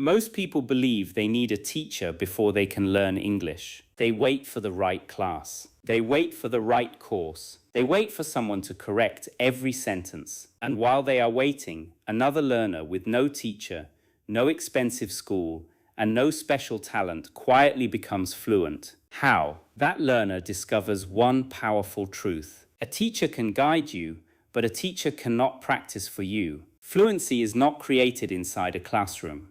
Most people believe they need a teacher before they can learn English. They wait for the right class. They wait for the right course. They wait for someone to correct every sentence. And while they are waiting, another learner with no teacher, no expensive school, and no special talent quietly becomes fluent. How? That learner discovers one powerful truth. A teacher can guide you, but a teacher cannot practice for you. Fluency is not created inside a classroom.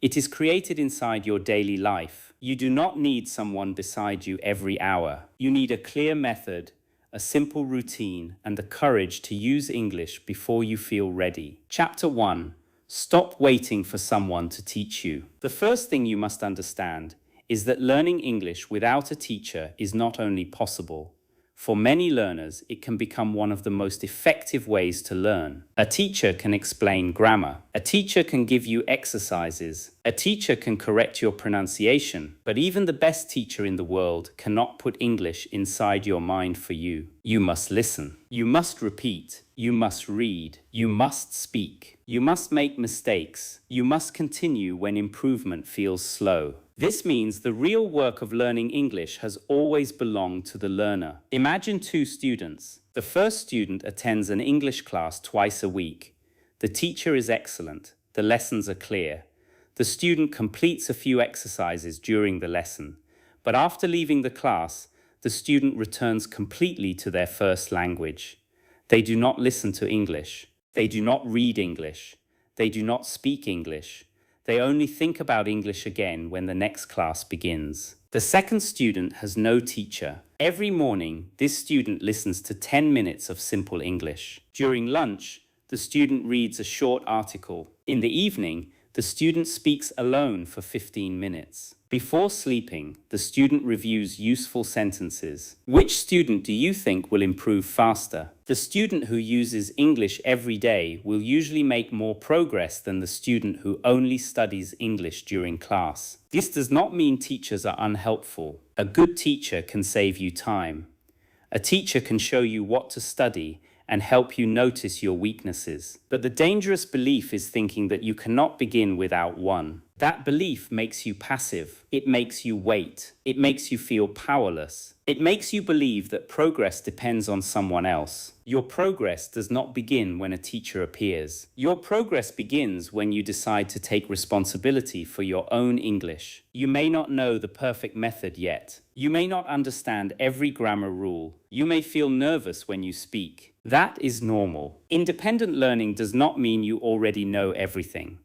It is created inside your daily life. You do not need someone beside you every hour. You need a clear method, a simple routine, and the courage to use English before you feel ready. Chapter 1. Stop waiting for someone to teach you. The first thing you must understand is that learning English without a teacher is not only possible. For many learners, it can become one of the most effective ways to learn. A teacher can explain grammar. A teacher can give you exercises. A teacher can correct your pronunciation. But even the best teacher in the world cannot put English inside your mind for you. You must listen. You must repeat. You must read. You must speak. You must make mistakes. You must continue when improvement feels slow. This means the real work of learning English has always belonged to the learner. Imagine two students. The first student attends an English class twice a week. The teacher is excellent. The lessons are clear. The student completes a few exercises during the lesson. But after leaving the class, the student returns completely to their first language. They do not listen to English. They do not read English. They do not speak English. They only think about English again when the next class begins. The second student has no teacher. Every morning, this student listens to 10 minutes of simple English. During lunch, the student reads a short article. In the evening, the student speaks alone for 15 minutes. Before sleeping, the student reviews useful sentences. Which student do you think will improve faster? The student who uses English every day will usually make more progress than the student who only studies English during class. This does not mean teachers are unhelpful. A good teacher can save you time. A teacher can show you what to study and help you notice your weaknesses. But the dangerous belief is thinking that you cannot begin without one. That belief makes you passive. It makes you wait. It makes you feel powerless. It makes you believe that progress depends on someone else. Your progress does not begin when a teacher appears. Your progress begins when you decide to take responsibility for your own English. You may not know the perfect method yet. You may not understand every grammar rule. You may feel nervous when you speak. That is normal. Independent learning does not mean you already know everything.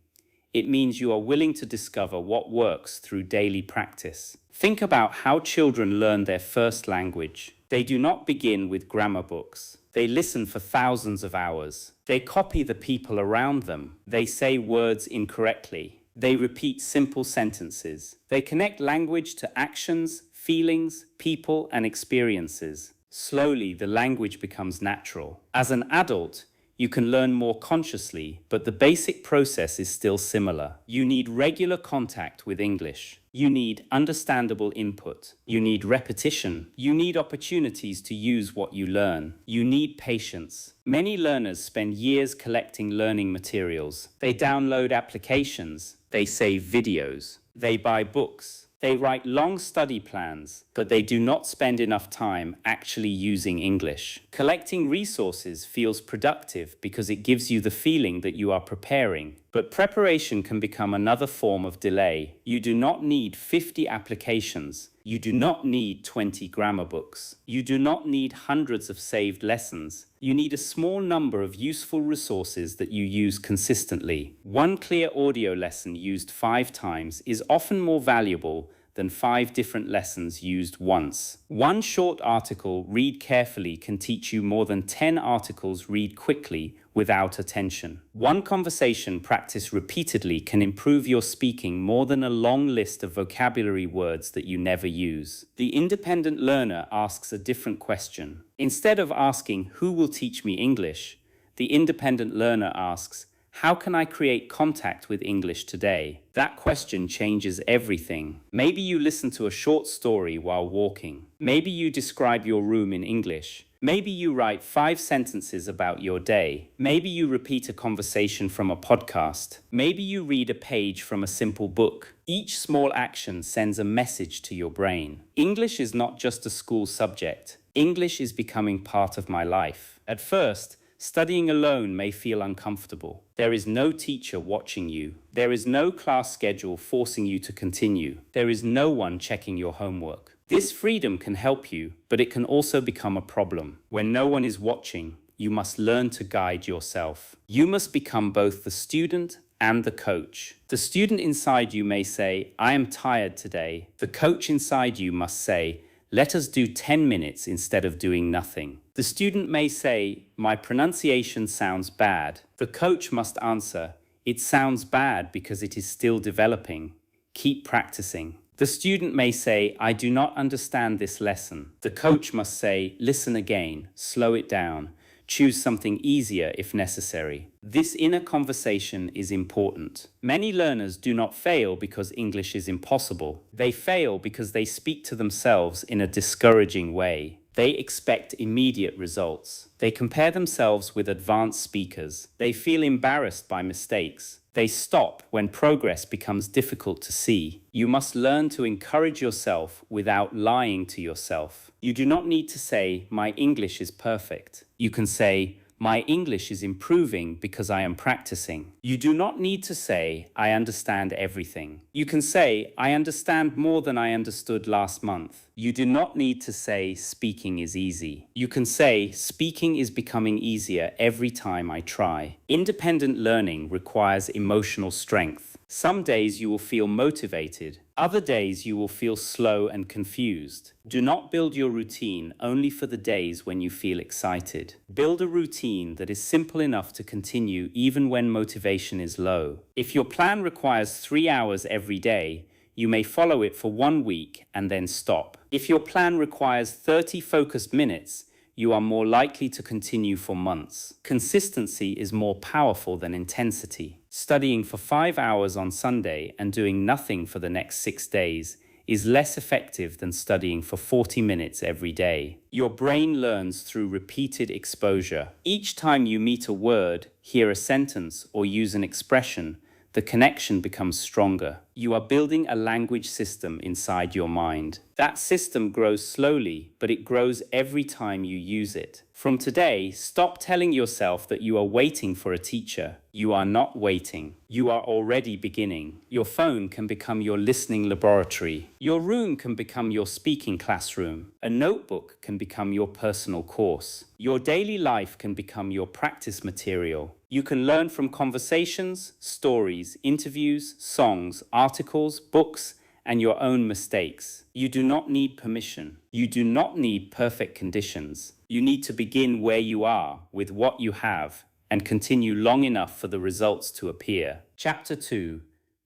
It means you are willing to discover what works through daily practice. Think about how children learn their first language. They do not begin with grammar books. They listen for thousands of hours. They copy the people around them. They say words incorrectly. They repeat simple sentences. They connect language to actions, feelings, people, and experiences. Slowly, the language becomes natural. As an adult, you can learn more consciously, but the basic process is still similar. You need regular contact with English. You need understandable input. You need repetition. You need opportunities to use what you learn. You need patience. Many learners spend years collecting learning materials. They download applications. They save videos. They buy books. They write long study plans, but they do not spend enough time actually using English. Collecting resources feels productive because it gives you the feeling that you are preparing. But preparation can become another form of delay. You do not need 50 applications. You do not need 20 grammar books. You do not need hundreds of saved lessons. You need a small number of useful resources that you use consistently. One clear audio lesson used 5 times is often more valuable than 5 different lessons used once. One short article read carefully can teach you more than 10 articles read quickly without attention. One conversation practiced repeatedly can improve your speaking more than a long list of vocabulary words that you never use. The independent learner asks a different question. Instead of asking, "Who will teach me English?" the independent learner asks, "How can I create contact with English today?" That question changes everything. Maybe you listen to a short story while walking. Maybe you describe your room in English. Maybe you write 5 sentences about your day. Maybe you repeat a conversation from a podcast. Maybe you read a page from a simple book. Each small action sends a message to your brain. English is not just a school subject. English is becoming part of my life. At first, studying alone may feel uncomfortable. There is no teacher watching you. There is no class schedule forcing you to continue. There is no one checking your homework. This freedom can help you, but it can also become a problem. When no one is watching, you must learn to guide yourself. You must become both the student and the coach. The student inside you may say, "I am tired today." The coach inside you must say, "Let us do 10 minutes instead of doing nothing." The student may say, "My pronunciation sounds bad." The coach must answer, "It sounds bad because it is still developing. Keep practicing." The student may say, "I do not understand this lesson." The coach must say, "Listen again, slow it down, choose something easier if necessary." This inner conversation is important. Many learners do not fail because English is impossible. They fail because they speak to themselves in a discouraging way. They expect immediate results. They compare themselves with advanced speakers. They feel embarrassed by mistakes. They stop when progress becomes difficult to see. You must learn to encourage yourself without lying to yourself. You do not need to say, "My English is perfect." You can say, "My English is improving because I am practicing." You do not need to say, "I understand everything." You can say, "I understand more than I understood last month." You do not need to say, "Speaking is easy." You can say, "Speaking is becoming easier every time I try." Independent learning requires emotional strength. Some days you will feel motivated. Other days you will feel slow and confused. Do not build your routine only for the days when you feel excited. Build a routine that is simple enough to continue even when motivation is low. If your plan requires 3 hours every day, you may follow it for 1 week and then stop. If your plan requires 30 focused minutes, you are more likely to continue for months. Consistency is more powerful than intensity. Studying for 5 hours on Sunday and doing nothing for the next 6 days is less effective than studying for 40 minutes every day. Your brain learns through repeated exposure. Each time you meet a word, hear a sentence, or use an expression, the connection becomes stronger. You are building a language system inside your mind. That system grows slowly, but it grows every time you use it. From today, stop telling yourself that you are waiting for a teacher. You are not waiting. You are already beginning. Your phone can become your listening laboratory. Your room can become your speaking classroom. A notebook can become your personal course. Your daily life can become your practice material. You can learn from conversations, stories, interviews, songs, articles, books, and your own mistakes. You do not need permission. You do not need perfect conditions. You need to begin where you are, with what you have, and continue long enough for the results to appear. Chapter 2.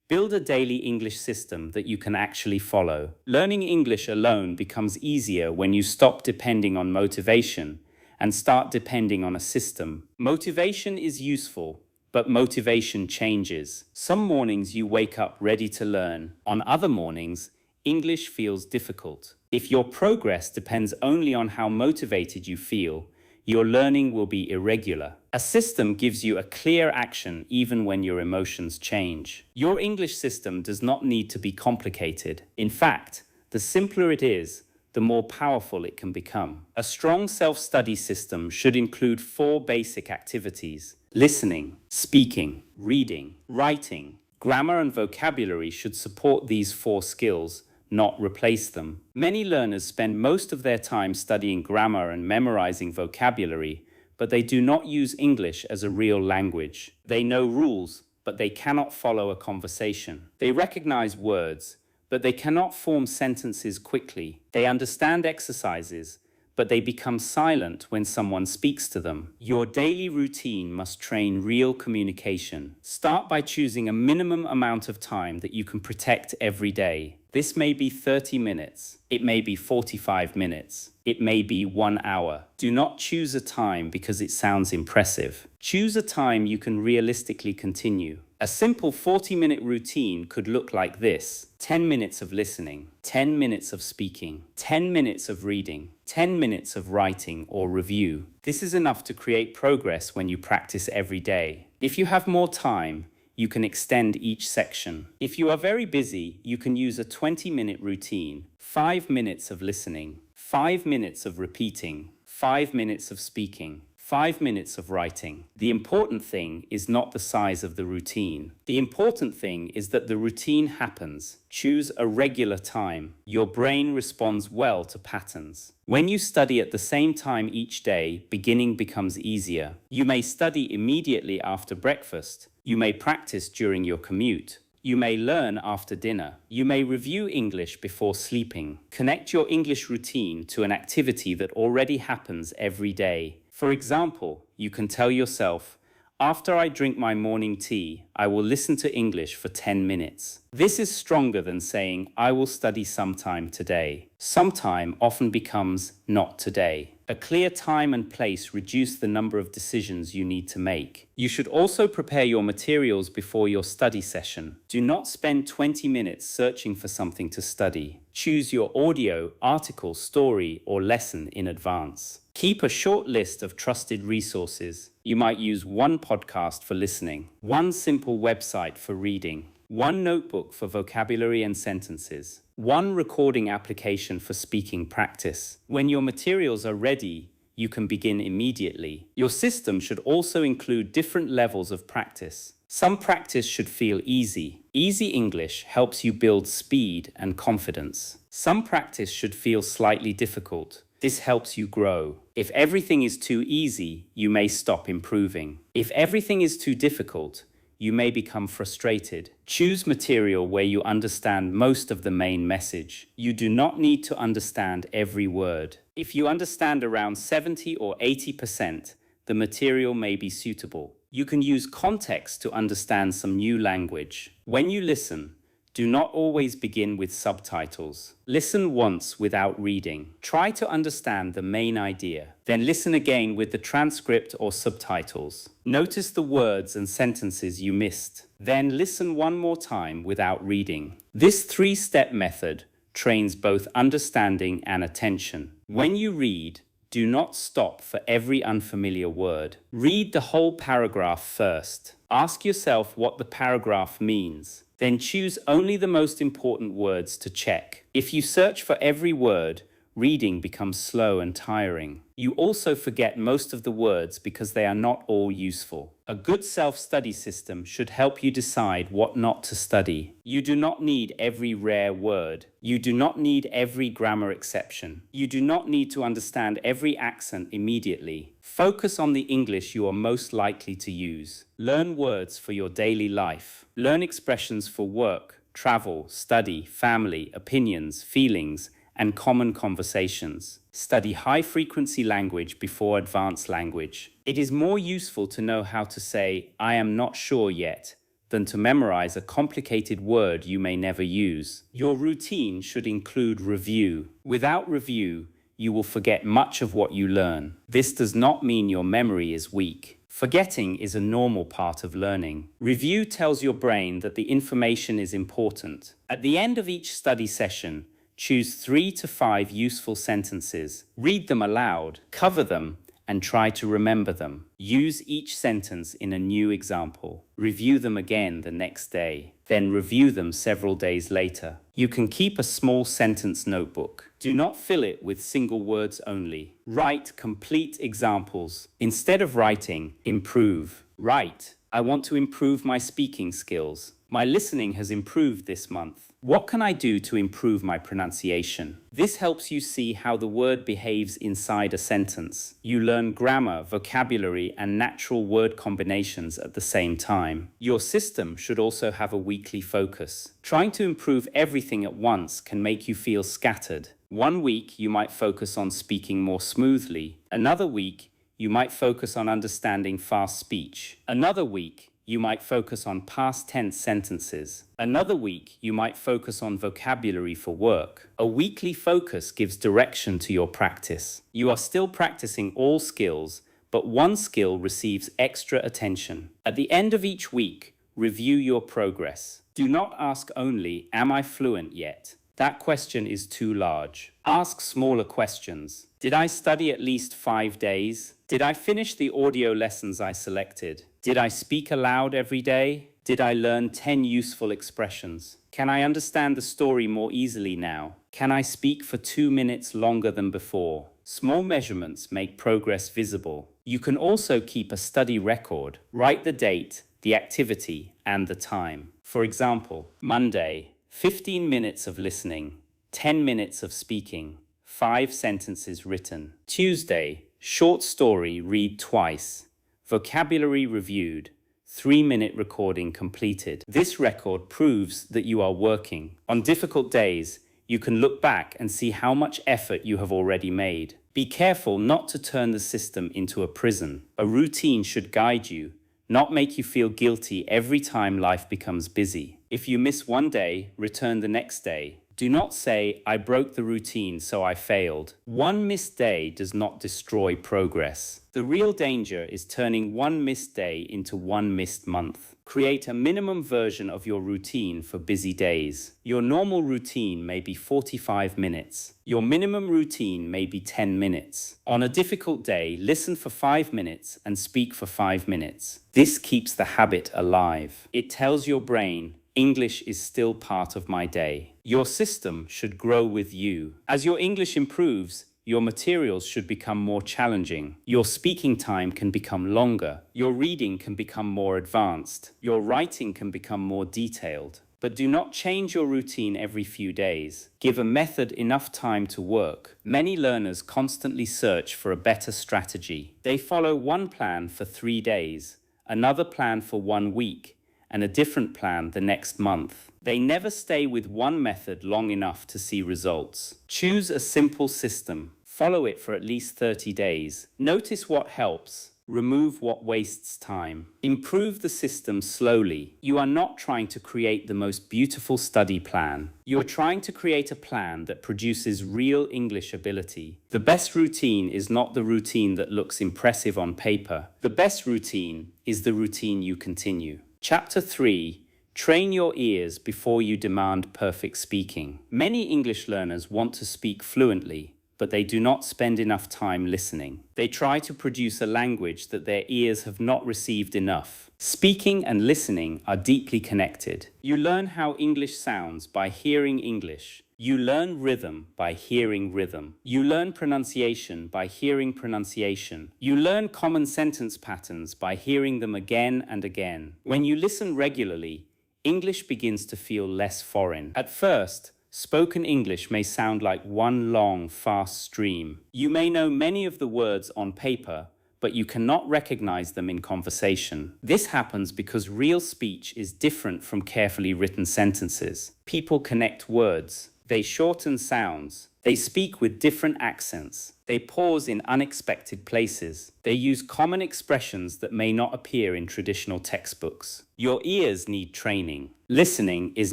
Build a daily English system that you can actually follow. Learning English alone becomes easier when you stop depending on motivation and start depending on a system. Motivation is useful, but motivation changes. Some mornings you wake up ready to learn. On other mornings, English feels difficult. If your progress depends only on how motivated you feel, your learning will be irregular. A system gives you a clear action even when your emotions change. Your English system does not need to be complicated. In fact, the simpler it is, the more powerful it can become. A strong self-study system should include 4 basic activities: listening, speaking, reading, writing. Grammar and vocabulary should support these 4 skills, not replace them. Many learners spend most of their time studying grammar and memorizing vocabulary, but they do not use English as a real language. They know rules, but they cannot follow a conversation. They recognize words, but they cannot form sentences quickly. They understand exercises, but they become silent when someone speaks to them. Your daily routine must train real communication. Start by choosing a minimum amount of time that you can protect every day. This may be 30 minutes. It may be 45 minutes. It may be 1 hour. Do not choose a time because it sounds impressive. Choose a time you can realistically continue. A simple 40-minute routine could look like this: 10 minutes of listening, 10 minutes of speaking, 10 minutes of reading, 10 minutes of writing or review. This is enough to create progress when you practice every day. If you have more time, you can extend each section. If you are very busy, you can use a 20-minute routine, 5 minutes of listening, 5 minutes of repeating, 5 minutes of speaking, 5 minutes of writing. The important thing is not the size of the routine. The important thing is that the routine happens. Choose a regular time. Your brain responds well to patterns. When you study at the same time each day, beginning becomes easier. You may study immediately after breakfast. You may practice during your commute. You may learn after dinner. You may review English before sleeping. Connect your English routine to an activity that already happens every day. For example, you can tell yourself, after I drink my morning tea, I will listen to English for 10 minutes. This is stronger than saying, I will study sometime today. Sometime often becomes not today. A clear time and place reduce the number of decisions you need to make. You should also prepare your materials before your study session. Do not spend 20 minutes searching for something to study. Choose your audio, article, story, or lesson in advance. Keep a short list of trusted resources. You might use one podcast for listening, one simple website for reading, one notebook for vocabulary and sentences, one recording application for speaking practice. When your materials are ready, you can begin immediately. Your system should also include different levels of practice. Some practice should feel easy. Easy English helps you build speed and confidence. Some practice should feel slightly difficult. This helps you grow. If everything is too easy, you may stop improving. If everything is too difficult, you may become frustrated. Choose material where you understand most of the main message. You do not need to understand every word. If you understand around 70 or 80%, the material may be suitable. You can use context to understand some new language. When you listen, do not always begin with subtitles. Listen once without reading. Try to understand the main idea. Then listen again with the transcript or subtitles. Notice the words and sentences you missed. Then listen one more time without reading. This 3-step method trains both understanding and attention. When you read, do not stop for every unfamiliar word. Read the whole paragraph first. Ask yourself what the paragraph means. Then choose only the most important words to check. If you search for every word, reading becomes slow and tiring. You also forget most of the words because they are not all useful. A good self-study system should help you decide what not to study. You do not need every rare word. You do not need every grammar exception. You do not need to understand every accent immediately. Focus on the English you are most likely to use. Learn words for your daily life. Learn expressions for work, travel, study, family, opinions, feelings, and common conversations. Study high-frequency language before advanced language. It is more useful to know how to say, I am not sure yet, than to memorize a complicated word you may never use. Your routine should include review. Without review, you will forget much of what you learn. This does not mean your memory is weak. Forgetting is a normal part of learning. Review tells your brain that the information is important. At the end of each study session, choose 3 to 5 useful sentences. Read them aloud, cover them, and try to remember them. Use each sentence in a new example. Review them again the next day. Then review them several days later. You can keep a small sentence notebook. Do not fill it with single words only. Write complete examples. Instead of writing, improve. Write, I want to improve my speaking skills. My listening has improved this month. What can I do to improve my pronunciation? This helps you see how the word behaves inside a sentence. You learn grammar, vocabulary, and natural word combinations at the same time. Your system should also have a weekly focus. Trying to improve everything at once can make you feel scattered. One week, you might focus on speaking more smoothly. Another week, you might focus on understanding fast speech. Another week, you might focus on past tense sentences. Another week, you might focus on vocabulary for work. A weekly focus gives direction to your practice. You are still practicing all skills, but one skill receives extra attention. At the end of each week, review your progress. Do not ask only, am I fluent yet? That question is too large. Ask smaller questions. Did I study at least 5 days? Did I finish the audio lessons I selected? Did I speak aloud every day? Did I learn 10 useful expressions? Can I understand the story more easily now? Can I speak for 2 minutes longer than before? Small measurements make progress visible. You can also keep a study record. Write the date, the activity, and the time. For example, Monday, 15 minutes of listening, 10 minutes of speaking, 5 sentences written. Tuesday, short story, read twice. Vocabulary reviewed, 3-minute recording completed. This record proves that you are working. On difficult days, you can look back and see how much effort you have already made. Be careful not to turn the system into a prison. A routine should guide you, not make you feel guilty every time life becomes busy. If you miss one day, return the next day. Do not say, I broke the routine, so I failed. One missed day does not destroy progress. The real danger is turning one missed day into one missed month. Create a minimum version of your routine for busy days. Your normal routine may be 45 minutes. Your minimum routine may be 10 minutes. On a difficult day, listen for 5 minutes and speak for 5 minutes. This keeps the habit alive. It tells your brain, English is still part of my day. Your system should grow with you. As your English improves, your materials should become more challenging. Your speaking time can become longer. Your reading can become more advanced. Your writing can become more detailed. But do not change your routine every few days. Give a method enough time to work. Many learners constantly search for a better strategy. They follow one plan for 3 days, another plan for 1 week, and a different plan the next month. They never stay with one method long enough to see results. Choose a simple system. Follow it for at least 30 days. Notice what helps. Remove what wastes time. Improve the system slowly. You are not trying to create the most beautiful study plan. You are trying to create a plan that produces real English ability. The best routine is not the routine that looks impressive on paper. The best routine is the routine you continue. Chapter 3. Train your ears before you demand perfect speaking. Many English learners want to speak fluently, but they do not spend enough time listening. They try to produce a language that their ears have not received enough. Speaking and listening are deeply connected. You learn how English sounds by hearing English. You learn rhythm by hearing rhythm. You learn pronunciation by hearing pronunciation. You learn common sentence patterns by hearing them again and again. When you listen regularly, English begins to feel less foreign. At first, spoken English may sound like one long, fast stream. You may know many of the words on paper, but you cannot recognize them in conversation. This happens because real speech is different from carefully written sentences. People connect words. They shorten sounds. They speak with different accents. They pause in unexpected places. They use common expressions that may not appear in traditional textbooks. Your ears need training. Listening is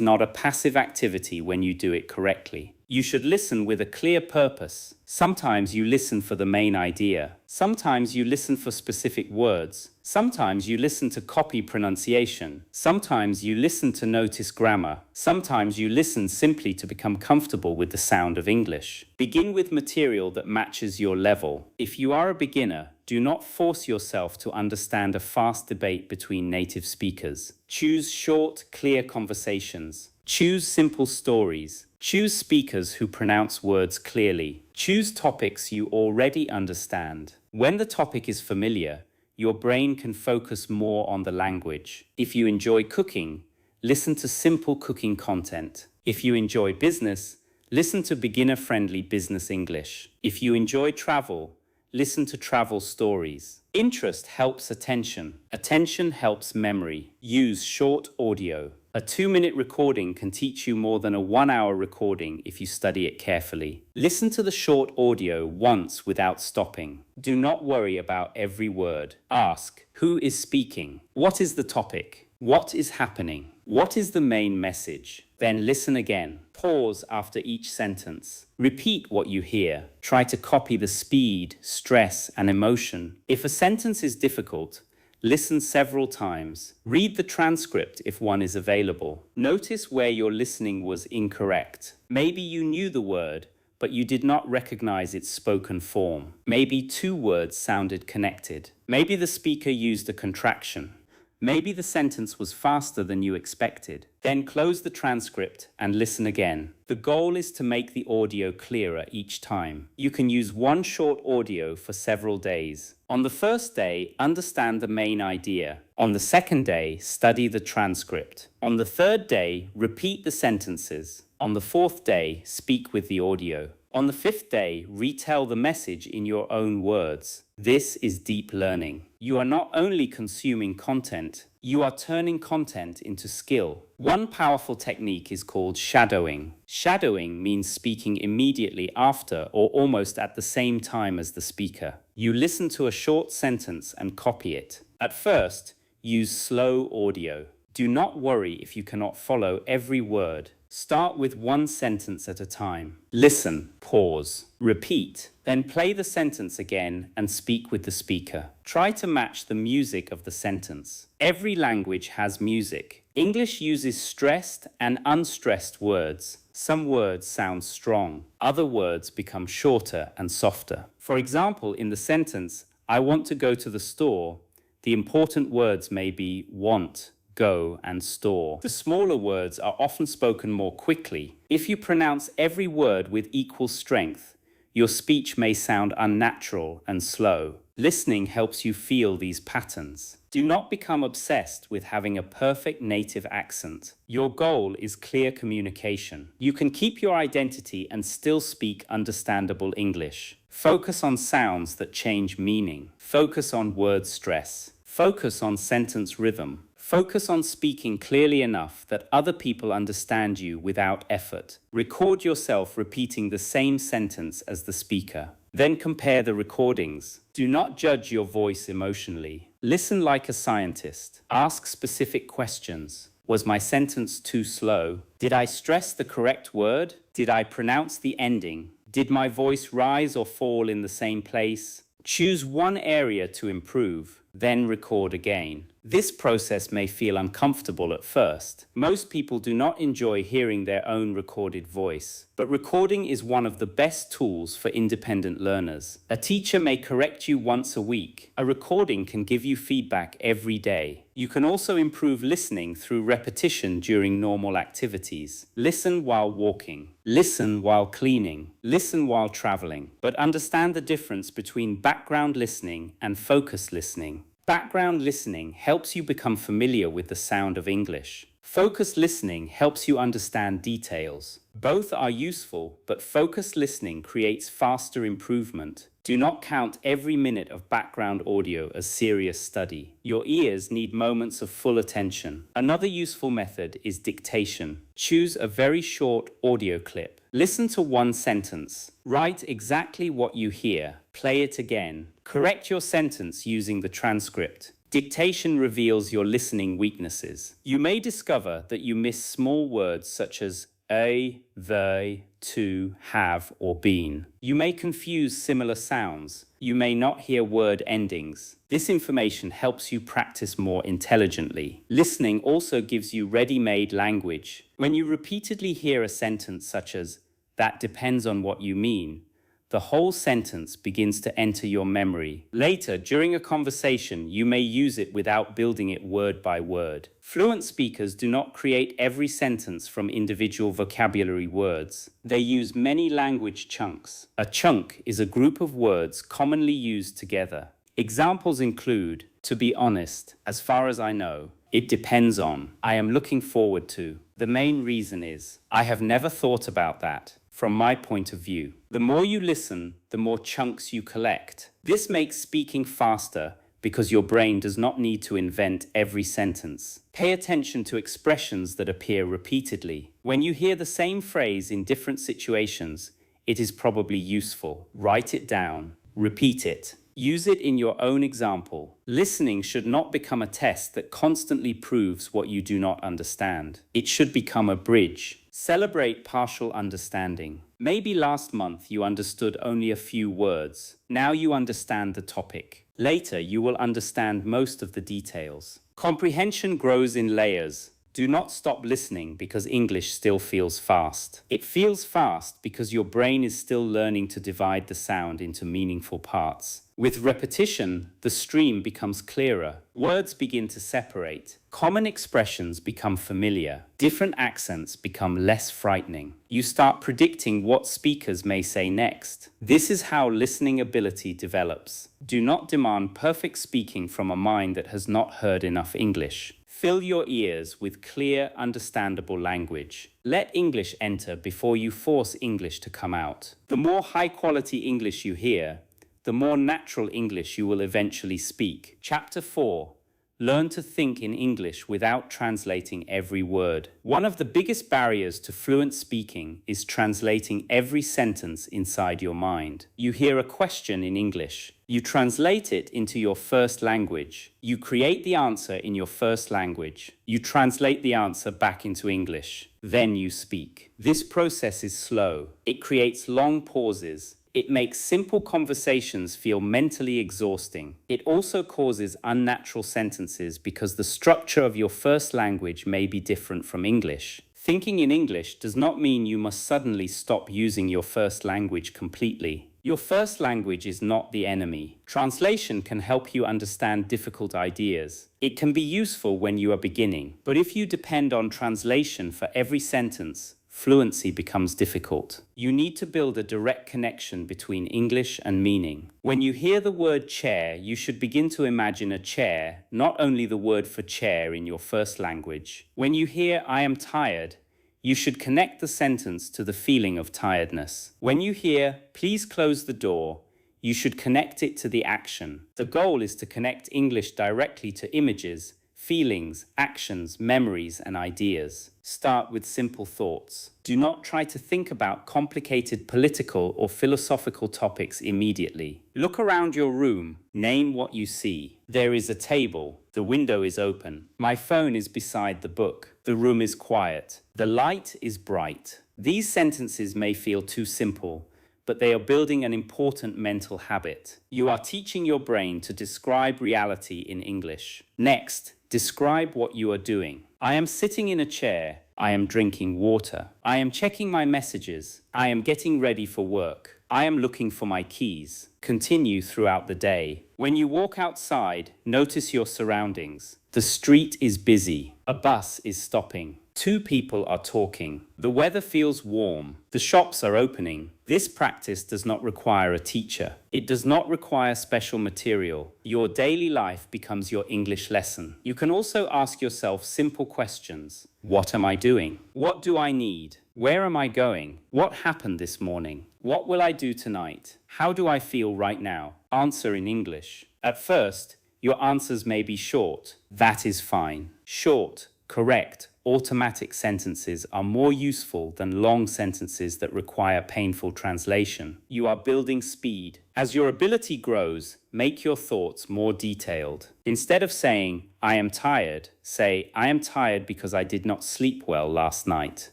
not a passive activity when you do it correctly. You should listen with a clear purpose. Sometimes you listen for the main idea. Sometimes you listen for specific words. Sometimes you listen to copy pronunciation. Sometimes you listen to notice grammar. Sometimes you listen simply to become comfortable with the sound of English. Begin with material that matches your level. If you are a beginner, do not force yourself to understand a fast debate between native speakers. Choose short, clear conversations. Choose simple stories. Choose speakers who pronounce words clearly. Choose topics you already understand. When the topic is familiar, your brain can focus more on the language. If you enjoy cooking, listen to simple cooking content. If you enjoy business, listen to beginner-friendly business English. If you enjoy travel, listen to travel stories. Interest helps attention. Attention helps memory. Use short audio. A 2-minute recording can teach you more than a 1-hour recording if you study it carefully. Listen to the short audio once without stopping. Do not worry about every word. Ask, who is speaking? What is the topic? What is happening? What is the main message? Then listen again. Pause after each sentence. Repeat what you hear. Try to copy the speed, stress, and emotion. If a sentence is difficult, listen several times. Read the transcript if one is available. Notice where your listening was incorrect. Maybe you knew the word, but you did not recognize its spoken form. Maybe two words sounded connected. Maybe the speaker used a contraction. Maybe the sentence was faster than you expected. Then close the transcript and listen again. The goal is to make the audio clearer each time. You can use one short audio for several days. On the first day, understand the main idea. On the second day, study the transcript. On the third day, repeat the sentences. On the fourth day, speak with the audio. On the fifth day, retell the message in your own words. This is deep learning. You are not only consuming content, you are turning content into skill. One powerful technique is called shadowing. Shadowing means speaking immediately after or almost at the same time as the speaker. You listen to a short sentence and copy it. At first, use slow audio. Do not worry if you cannot follow every word. Start with one sentence at a time. Listen, pause, repeat, then play the sentence again and speak with the speaker. Try to match the music of the sentence. Every language has music. English uses stressed and unstressed words. Some words sound strong. Other words become shorter and softer. For example, in the sentence, I want to go to the store, the important words may be want, go, and store. The smaller words are often spoken more quickly. If you pronounce every word with equal strength, your speech may sound unnatural and slow. Listening helps you feel these patterns. Do not become obsessed with having a perfect native accent. Your goal is clear communication. You can keep your identity and still speak understandable English. Focus on sounds that change meaning. Focus on word stress. Focus on sentence rhythm. Focus on speaking clearly enough that other people understand you without effort. Record yourself repeating the same sentence as the speaker. Then compare the recordings. Do not judge your voice emotionally. Listen like a scientist. Ask specific questions. Was my sentence too slow? Did I stress the correct word? Did I pronounce the ending? Did my voice rise or fall in the same place? Choose one area to improve, then record again. This process may feel uncomfortable at first. Most people do not enjoy hearing their own recorded voice, but recording is one of the best tools for independent learners. A teacher may correct you once a week. A recording can give you feedback every day. You can also improve listening through repetition during normal activities. Listen while walking. Listen while cleaning. Listen while traveling. But understand the difference between background listening and focused listening. Background listening helps you become familiar with the sound of English. Focused listening helps you understand details. Both are useful, but focused listening creates faster improvement. Do not count every minute of background audio as serious study. Your ears need moments of full attention. Another useful method is dictation. Choose a very short audio clip. Listen to one sentence. Write exactly what you hear. Play it again. Correct your sentence using the transcript. Dictation reveals your listening weaknesses. You may discover that you miss small words such as a, they, to, have, or been. You may confuse similar sounds. You may not hear word endings. This information helps you practice more intelligently. Listening also gives you ready-made language. When you repeatedly hear a sentence such as, "That depends on what you mean," the whole sentence begins to enter your memory. Later, during a conversation, you may use it without building it word by word. Fluent speakers do not create every sentence from individual vocabulary words. They use many language chunks. A chunk is a group of words commonly used together. Examples include, to be honest, as far as I know, it depends on, I am looking forward to. The main reason is, I have never thought about that. From my point of view, the more you listen, the more chunks you collect. This makes speaking faster because your brain does not need to invent every sentence. Pay attention to expressions that appear repeatedly. When you hear the same phrase in different situations, it is probably useful. Write it down. Repeat it. Use it in your own example. Listening should not become a test that constantly proves what you do not understand. It should become a bridge. Celebrate partial understanding. Maybe last month you understood only a few words. Now you understand the topic. Later you will understand most of the details. Comprehension grows in layers. Do not stop listening because English still feels fast. It feels fast because your brain is still learning to divide the sound into meaningful parts. With repetition, the stream becomes clearer. Words begin to separate. Common expressions become familiar. Different accents become less frightening. You start predicting what speakers may say next. This is how listening ability develops. Do not demand perfect speaking from a mind that has not heard enough English. Fill your ears with clear, understandable language. Let English enter before you force English to come out. The more high-quality English you hear, the more natural English you will eventually speak. Chapter 4. Learn to think in English without translating every word. One of the biggest barriers to fluent speaking is translating every sentence inside your mind. You hear a question in English. You translate it into your first language. You create the answer in your first language. You translate the answer back into English. Then you speak. This process is slow. It creates long pauses. It makes simple conversations feel mentally exhausting. It also causes unnatural sentences because the structure of your first language may be different from English. Thinking in English does not mean you must suddenly stop using your first language completely. Your first language is not the enemy. Translation can help you understand difficult ideas. It can be useful when you are beginning, but if you depend on translation for every sentence, fluency becomes difficult. You need to build a direct connection between English and meaning. When you hear the word chair, you should begin to imagine a chair, not only the word for chair in your first language. When you hear I am tired, you should connect the sentence to the feeling of tiredness. When you hear please close the door, you should connect it to the action. The goal is to connect English directly to images, feelings, actions, memories, and ideas. Start with simple thoughts. Do not try to think about complicated political or philosophical topics immediately. Look around your room. Name what you see. There is a table. The window is open. My phone is beside the book. The room is quiet. The light is bright. These sentences may feel too simple, but they are building an important mental habit. You are teaching your brain to describe reality in English. Next, describe what you are doing. I am sitting in a chair. I am drinking water. I am checking my messages. I am getting ready for work. I am looking for my keys. Continue throughout the day. When you walk outside, notice your surroundings. The street is busy. A bus is stopping. Two people are talking. The weather feels warm. The shops are opening. This practice does not require a teacher. It does not require special material. Your daily life becomes your English lesson. You can also ask yourself simple questions. What am I doing? What do I need? Where am I going? What happened this morning? What will I do tonight? How do I feel right now? Answer in English. At first, your answers may be short. That is fine. Short, correct, automatic sentences are more useful than long sentences that require painful translation. You are building speed. As your ability grows, make your thoughts more detailed. Instead of saying, I am tired, say, I am tired because I did not sleep well last night.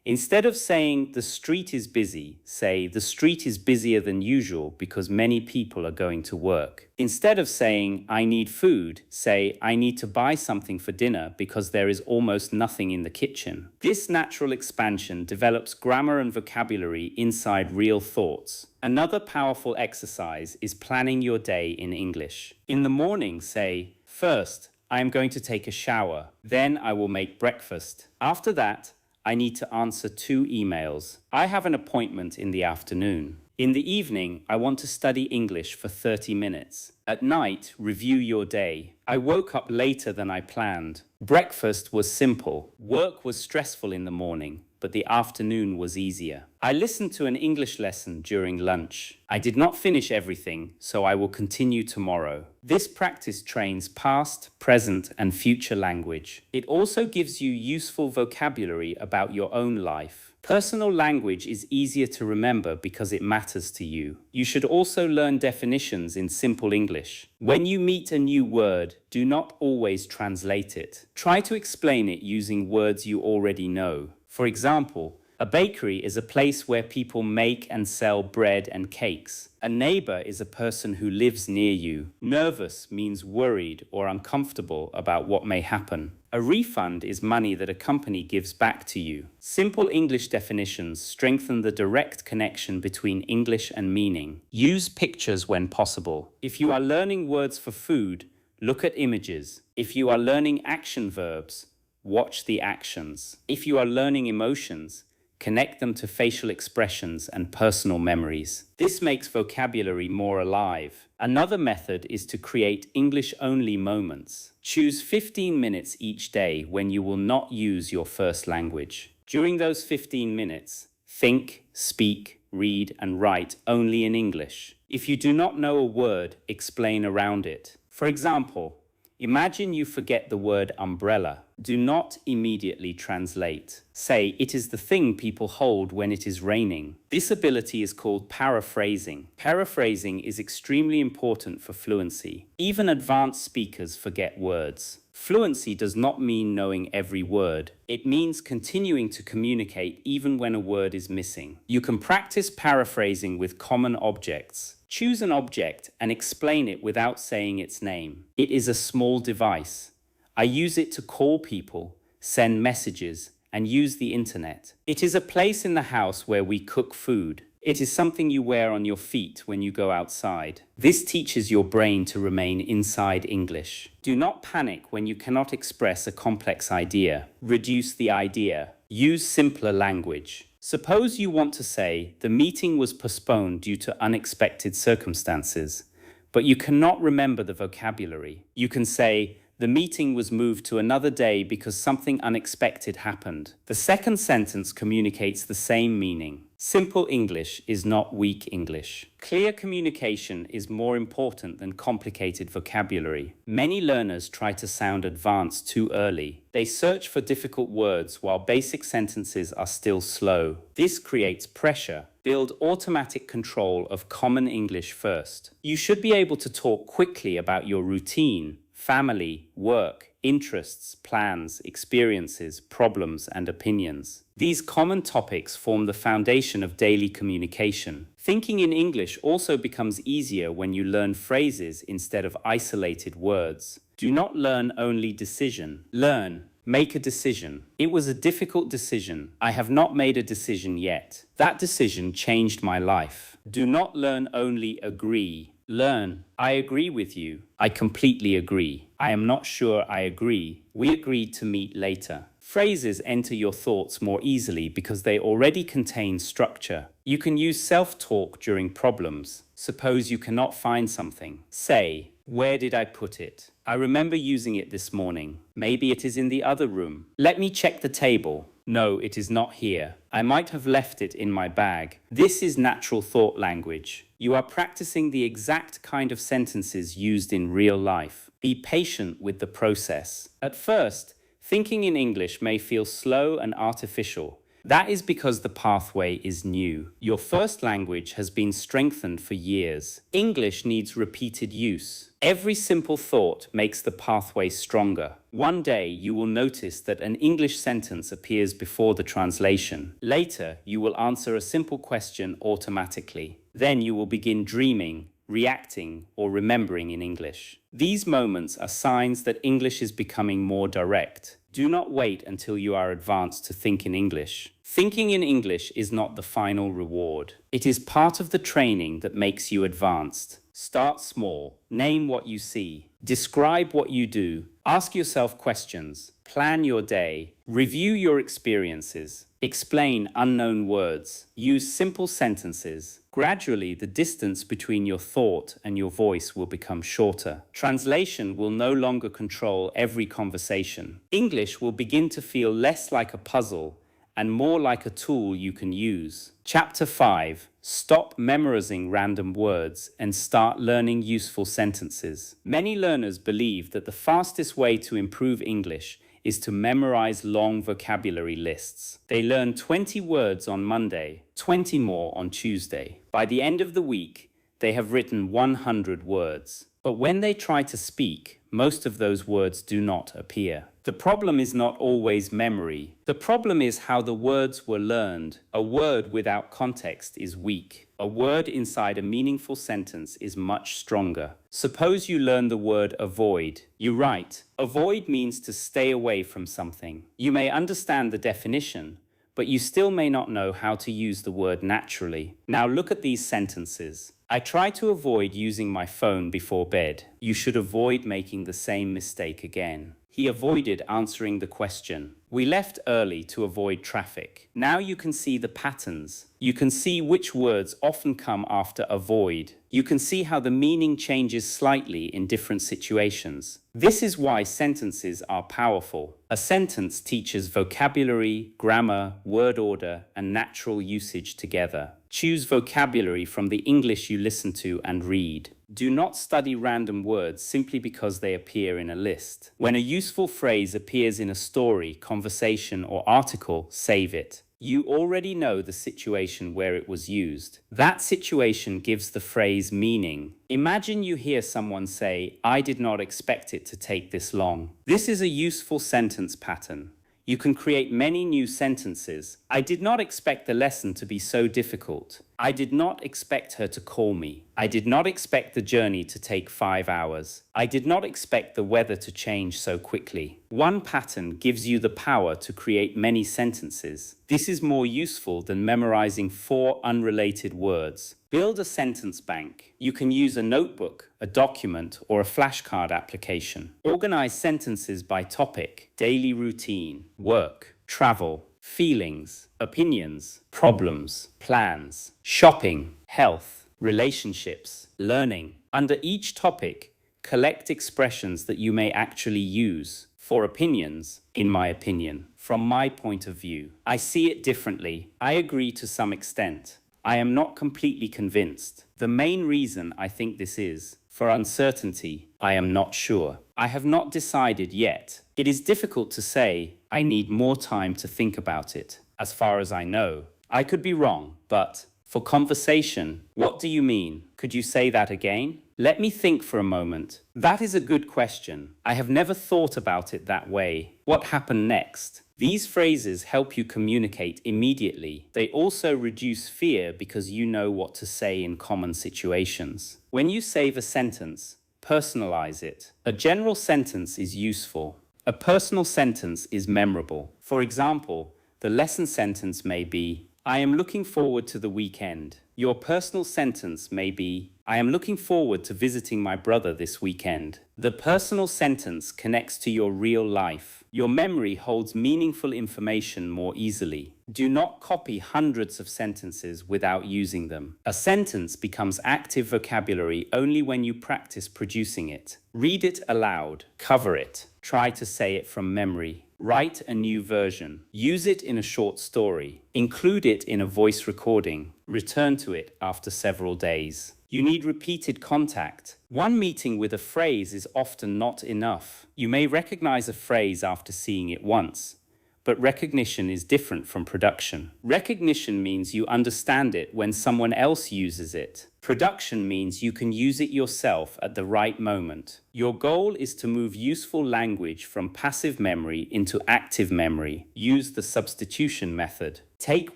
Instead of saying, the street is busy, say, the street is busier than usual because many people are going to work. Instead of saying, I need food, say, I need to buy something for dinner because there is almost nothing in the kitchen. This natural expansion develops grammar and vocabulary inside real thoughts. Another powerful exercise is planning your day in English. In the morning, say, first, I am going to take a shower. Then I will make breakfast. After that, I need to answer 2 emails. I have an appointment in the afternoon. In the evening, I want to study English for 30 minutes. At night, review your day. I woke up later than I planned. Breakfast was simple. Work was stressful in the morning, but the afternoon was easier. I listened to an English lesson during lunch. I did not finish everything, so I will continue tomorrow. This practice trains past, present, and future language. It also gives you useful vocabulary about your own life. Personal language is easier to remember because it matters to you. You should also learn definitions in simple English. When you meet a new word, do not always translate it. Try to explain it using words you already know. For example, a bakery is a place where people make and sell bread and cakes. A neighbor is a person who lives near you. Nervous means worried or uncomfortable about what may happen. A refund is money that a company gives back to you. Simple English definitions strengthen the direct connection between English and meaning. Use pictures when possible. If you are learning words for food, look at images. If you are learning action verbs, watch the actions. If you are learning emotions, connect them to facial expressions and personal memories. This makes vocabulary more alive. Another method is to create English-only moments. Choose 15 minutes each day when you will not use your first language. During those 15 minutes, think, speak, read, and write only in English. If you do not know a word, explain around it. For example, imagine you forget the word umbrella. Do not immediately translate. Say, it is the thing people hold when it is raining. This ability is called paraphrasing. Paraphrasing is extremely important for fluency. Even advanced speakers forget words. Fluency does not mean knowing every word. It means continuing to communicate even when a word is missing. You can practice paraphrasing with common objects. Choose an object and explain it without saying its name. It is a small device. I use it to call people, send messages, and use the internet. It is a place in the house where we cook food. It is something you wear on your feet when you go outside. This teaches your brain to remain inside English. Do not panic when you cannot express a complex idea. Reduce the idea. Use simpler language. Suppose you want to say, the meeting was postponed due to unexpected circumstances, but you cannot remember the vocabulary. You can say, the meeting was moved to another day because something unexpected happened. The second sentence communicates the same meaning. Simple English is not weak English. Clear communication is more important than complicated vocabulary. Many learners try to sound advanced too early. They search for difficult words while basic sentences are still slow. This creates pressure. Build automatic control of common English first. You should be able to talk quickly about your routine, family, work, interests, plans, experiences, problems, and opinions. These common topics form the foundation of daily communication. Thinking in English also becomes easier when you learn phrases instead of isolated words. Do not learn only decision. Learn. Make a decision. It was a difficult decision. I have not made a decision yet. That decision changed my life. Do not learn only agree. Learn. I agree with you. I completely agree. I am not sure I agree. We agreed to meet later. Phrases enter your thoughts more easily because they already contain structure. You can use self-talk during problems. Suppose you cannot find something. Say, where did I put it? I remember using it this morning. Maybe it is in the other room. Let me check the table. No, it is not here. I might have left it in my bag. This is natural thought language. You are practicing the exact kind of sentences used in real life. Be patient with the process. At first, thinking in English may feel slow and artificial. That is because the pathway is new. Your first language has been strengthened for years. English needs repeated use. Every simple thought makes the pathway stronger. One day you will notice that an English sentence appears before the translation. Later, you will answer a simple question automatically. Then you will begin dreaming, reacting, or remembering in English. These moments are signs that English is becoming more direct. Do not wait until you are advanced to think in English. Thinking in English is not the final reward. It is part of the training that makes you advanced. Start small. Name what you see. Describe what you do. Ask yourself questions. Plan your day. Review your experiences. Explain unknown words. Use simple sentences. Gradually, the distance between your thought and your voice will become shorter. Translation will no longer control every conversation. English will begin to feel less like a puzzle and more like a tool you can use. Chapter 5. Stop memorizing random words and start learning useful sentences. Many learners believe that the fastest way to improve English is to memorize long vocabulary lists. They learn 20 words on Monday, 20 more on Tuesday. By the end of the week, they have written 100 words. But when they try to speak, most of those words do not appear. The problem is not always memory. The problem is how the words were learned. A word without context is weak. A word inside a meaningful sentence is much stronger. Suppose you learn the word avoid. You write, avoid means to stay away from something. You may understand the definition, but you still may not know how to use the word naturally. Now look at these sentences. I try to avoid using my phone before bed. You should avoid making the same mistake again. He avoided answering the question. We left early to avoid traffic. Now you can see the patterns. You can see which words often come after avoid. You can see how the meaning changes slightly in different situations. This is why sentences are powerful. A sentence teaches vocabulary, grammar, word order, and natural usage together. Choose vocabulary from the English you listen to and read. Do not study random words simply because they appear in a list. When a useful phrase appears in a story, conversation, or article, save it. You already know the situation where it was used. That situation gives the phrase meaning. Imagine you hear someone say, I did not expect it to take this long. This is a useful sentence pattern. You can create many new sentences. I did not expect the lesson to be so difficult. I did not expect her to call me. I did not expect the journey to take 5 hours. I did not expect the weather to change so quickly. One pattern gives you the power to create many sentences. This is more useful than memorizing 4 unrelated words. Build a sentence bank. You can use a notebook, a document, or a flashcard application. Organize sentences by topic, daily routine, work, travel, feelings, opinions, problems, plans, shopping, health, relationships, learning. Under each topic, collect expressions that you may actually use. For opinions, in my opinion, from my point of view, I see it differently. I agree to some extent. I am not completely convinced. The main reason I think this is, for uncertainty, I am not sure. I have not decided yet. It is difficult to say. I need more time to think about it. As far as I know, I could be wrong, but for conversation, what do you mean? Could you say that again? Let me think for a moment. That is a good question. I have never thought about it that way. What happened next? These phrases help you communicate immediately. They also reduce fear because you know what to say in common situations. When you save a sentence, personalize it. A general sentence is useful. A personal sentence is memorable. For example, the lesson sentence may be, I am looking forward to the weekend. Your personal sentence may be, I am looking forward to visiting my brother this weekend. The personal sentence connects to your real life. Your memory holds meaningful information more easily. Do not copy hundreds of sentences without using them. A sentence becomes active vocabulary only when you practice producing it. Read it aloud. Cover it. Try to say it from memory. Write a new version. Use it in a short story. Include it in a voice recording. Return to it after several days. You need repeated contact. One meeting with a phrase is often not enough. You may recognize a phrase after seeing it once, but recognition is different from production. Recognition means you understand it when someone else uses it. Production means you can use it yourself at the right moment. Your goal is to move useful language from passive memory into active memory. Use the substitution method. Take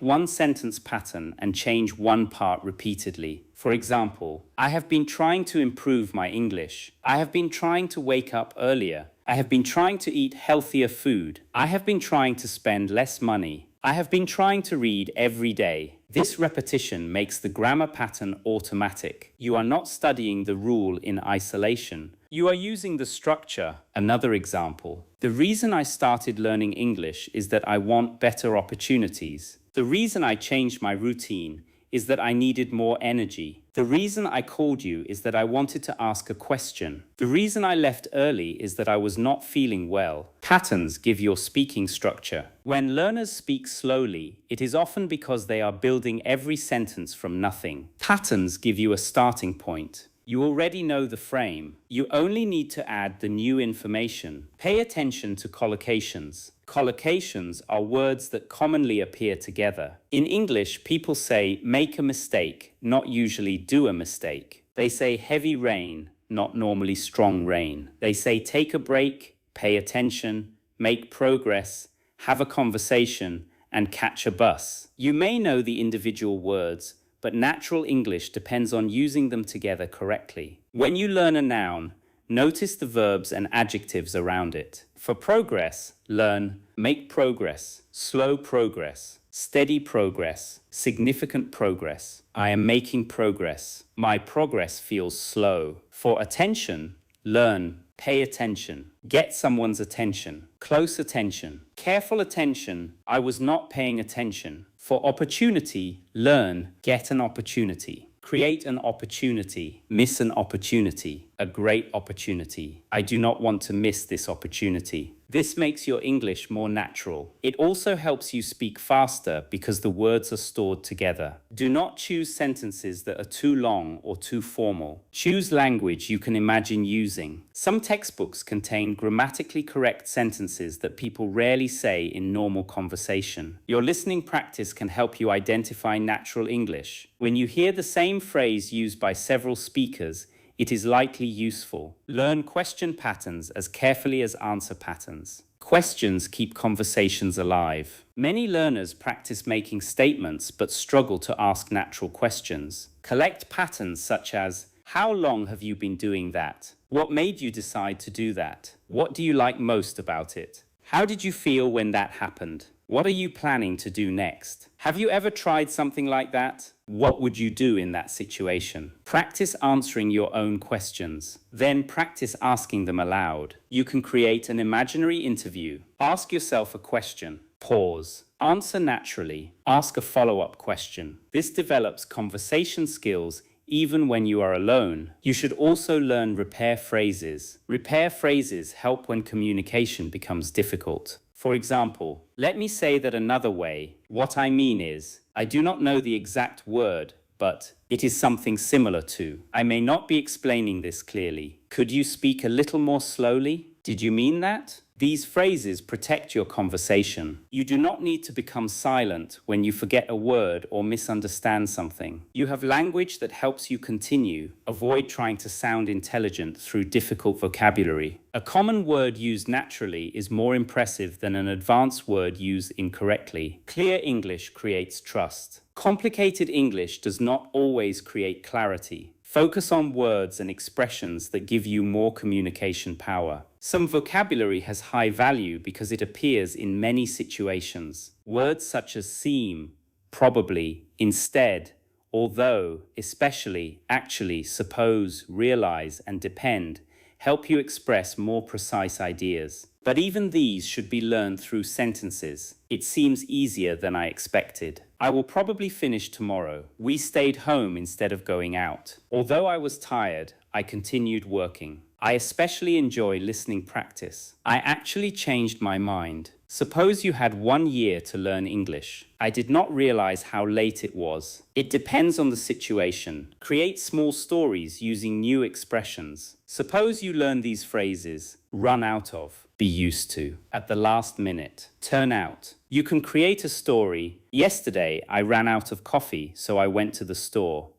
one sentence pattern and change one part repeatedly. For example, I have been trying to improve my English. I have been trying to wake up earlier. I have been trying to eat healthier food. I have been trying to spend less money. I have been trying to read every day. This repetition makes the grammar pattern automatic. You are not studying the rule in isolation. You are using the structure. Another example. The reason I started learning English is that I want better opportunities. The reason I changed my routine is that I needed more energy. The reason I called you is that I wanted to ask a question. The reason I left early is that I was not feeling well. Patterns give your speaking structure. When learners speak slowly, it is often because they are building every sentence from nothing. Patterns give you a starting point. You already know the frame. You only need to add the new information. Pay attention to collocations. Collocations are words that commonly appear together. In English, people say make a mistake, not usually do a mistake. They say heavy rain, not normally strong rain. They say take a break, pay attention, make progress, have a conversation, and catch a bus. You may know the individual words, but natural English depends on using them together correctly. When you learn a noun, notice the verbs and adjectives around it. For progress, learn make progress, slow progress, steady progress, significant progress. I am making progress. My progress feels slow. For attention, learn pay attention, get someone's attention, close attention, careful attention. I was not paying attention. For opportunity, learn get an opportunity. Create an opportunity, miss an opportunity, a great opportunity. I do not want to miss this opportunity. This makes your English more natural. It also helps you speak faster because the words are stored together. Do not choose sentences that are too long or too formal. Choose language you can imagine using. Some textbooks contain grammatically correct sentences that people rarely say in normal conversation. Your listening practice can help you identify natural English. When you hear the same phrase used by several speakers, it is likely useful. Learn question patterns as carefully as answer patterns. Questions keep conversations alive. Many learners practice making statements but struggle to ask natural questions. Collect patterns such as, how long have you been doing that? What made you decide to do that? What do you like most about it? How did you feel when that happened? What are you planning to do next? Have you ever tried something like that? What would you do in that situation? Practice answering your own questions. Then practice asking them aloud. You can create an imaginary interview. Ask yourself a question. Pause. Answer naturally. Ask a follow-up question. This develops conversation skills even when you are alone. You should also learn repair phrases. Repair phrases help when communication becomes difficult. For example, let me say that another way. What I mean is, I do not know the exact word, but it is something similar to. I may not be explaining this clearly. Could you speak a little more slowly? Did you mean that? These phrases protect your conversation. You do not need to become silent when you forget a word or misunderstand something. You have language that helps you continue. Avoid trying to sound intelligent through difficult vocabulary. A common word used naturally is more impressive than an advanced word used incorrectly. Clear English creates trust. Complicated English does not always create clarity. Focus on words and expressions that give you more communication power. Some vocabulary has high value because it appears in many situations. Words such as seem, probably, instead, although, especially, actually, suppose, realize, and depend help you express more precise ideas. But even these should be learned through sentences. It seems easier than I expected. I will probably finish tomorrow. We stayed home instead of going out. Although I was tired, I continued working. I especially enjoy listening practice. I actually changed my mind. Suppose you had 1 year to learn English. I did not realize how late it was. It depends on the situation. Create small stories using new expressions. Suppose you learn these phrases: run out of, be used to, at the last minute, turn out. You can create a story. Yesterday, I ran out of coffee, so I went to the store.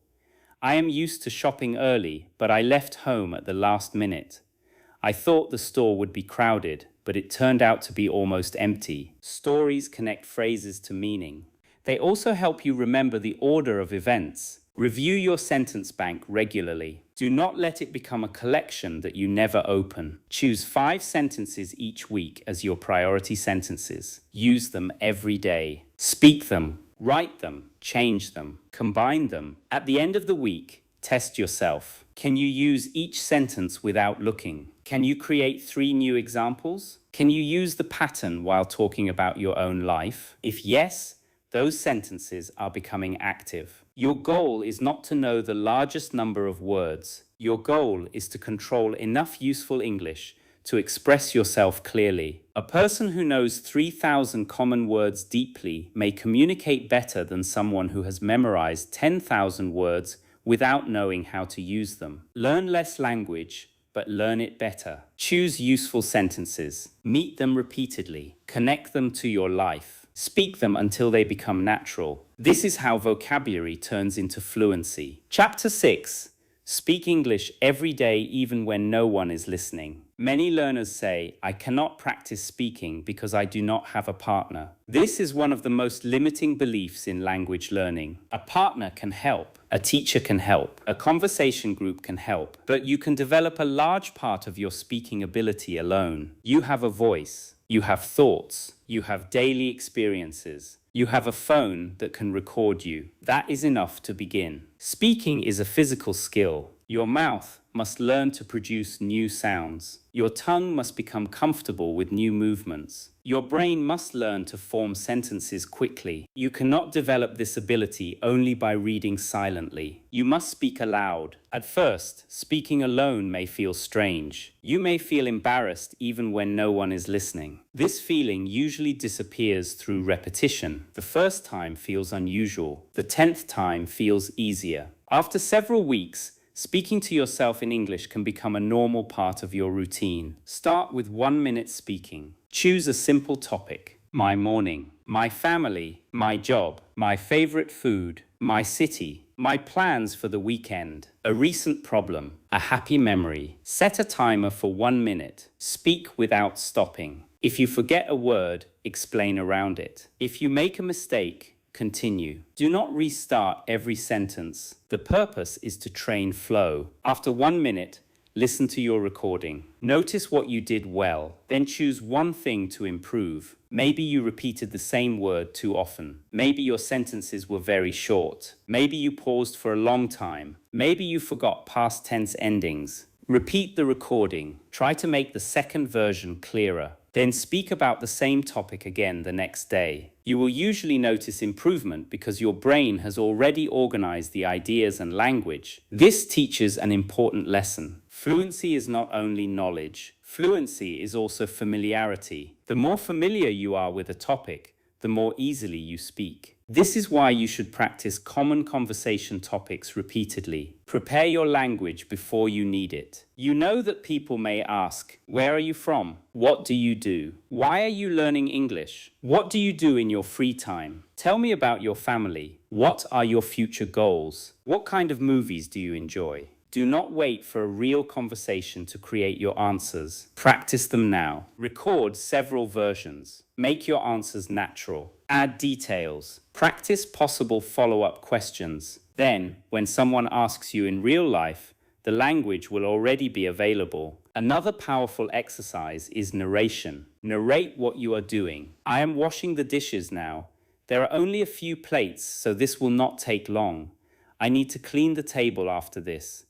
I am used to shopping early, but I left home at the last minute. I thought the store would be crowded, but it turned out to be almost empty. Stories connect phrases to meaning. They also help you remember the order of events. Review your sentence bank regularly. Do not let it become a collection that you never open. Choose 5 sentences each week as your priority sentences. Use them every day. Speak them. Write them, change them, combine them. At the end of the week, test yourself. Can you use each sentence without looking? Can you create 3 new examples? Can you use the pattern while talking about your own life? If yes, those sentences are becoming active. Your goal is not to know the largest number of words. Your goal is to control enough useful English to express yourself clearly. A person who knows 3,000 common words deeply may communicate better than someone who has memorized 10,000 words without knowing how to use them. Learn less language, but learn it better. Choose useful sentences. Meet them repeatedly. Connect them to your life. Speak them until they become natural. This is how vocabulary turns into fluency. Chapter 6. Speak English every day even when no one is listening. Many learners say, I cannot practice speaking because I do not have a partner. This is one of the most limiting beliefs in language learning. A partner can help. A teacher can help. A conversation group can help. But you can develop a large part of your speaking ability alone. You have a voice. You have thoughts. You have daily experiences. You have a phone that can record you. That is enough to begin. Speaking is a physical skill. Your mouth must learn to produce new sounds. Your tongue must become comfortable with new movements. Your brain must learn to form sentences quickly. You cannot develop this ability only by reading silently. You must speak aloud. At first, speaking alone may feel strange. You may feel embarrassed even when no one is listening. This feeling usually disappears through repetition. The first time feels unusual. The 10th time feels easier. After several weeks, speaking to yourself in English can become a normal part of your routine. Start with 1 minute speaking. Choose a simple topic. My morning, my family, my job, my favorite food, my city, my plans for the weekend, a recent problem, a happy memory. Set a timer for 1 minute. Speak without stopping. If you forget a word, explain around it. If you make a mistake, continue. Do not restart every sentence. The purpose is to train flow. After 1 minute, listen to your recording. Notice what you did well. Then choose one thing to improve. Maybe you repeated the same word too often. Maybe your sentences were very short. Maybe you paused for a long time. Maybe you forgot past tense endings. Repeat the recording. Try to make the second version clearer. Then speak about the same topic again the next day. You will usually notice improvement because your brain has already organized the ideas and language. This teaches an important lesson. Fluency is not only knowledge. Fluency is also familiarity. The more familiar you are with a topic, the more easily you speak. This is why you should practice common conversation topics repeatedly. Prepare your language before you need it. You know that people may ask, where are you from? What do you do? Why are you learning English? What do you do in your free time? Tell me about your family. What are your future goals? What kind of movies do you enjoy? Do not wait for a real conversation to create your answers. Practice them now. Record several versions. Make your answers natural. Add details. Practice possible follow-up questions. Then, when someone asks you in real life, the language will already be available. Another powerful exercise is narration. Narrate what you are doing. I am washing the dishes now. There are only a few plates, so this will not take long. I need to clean the table after this.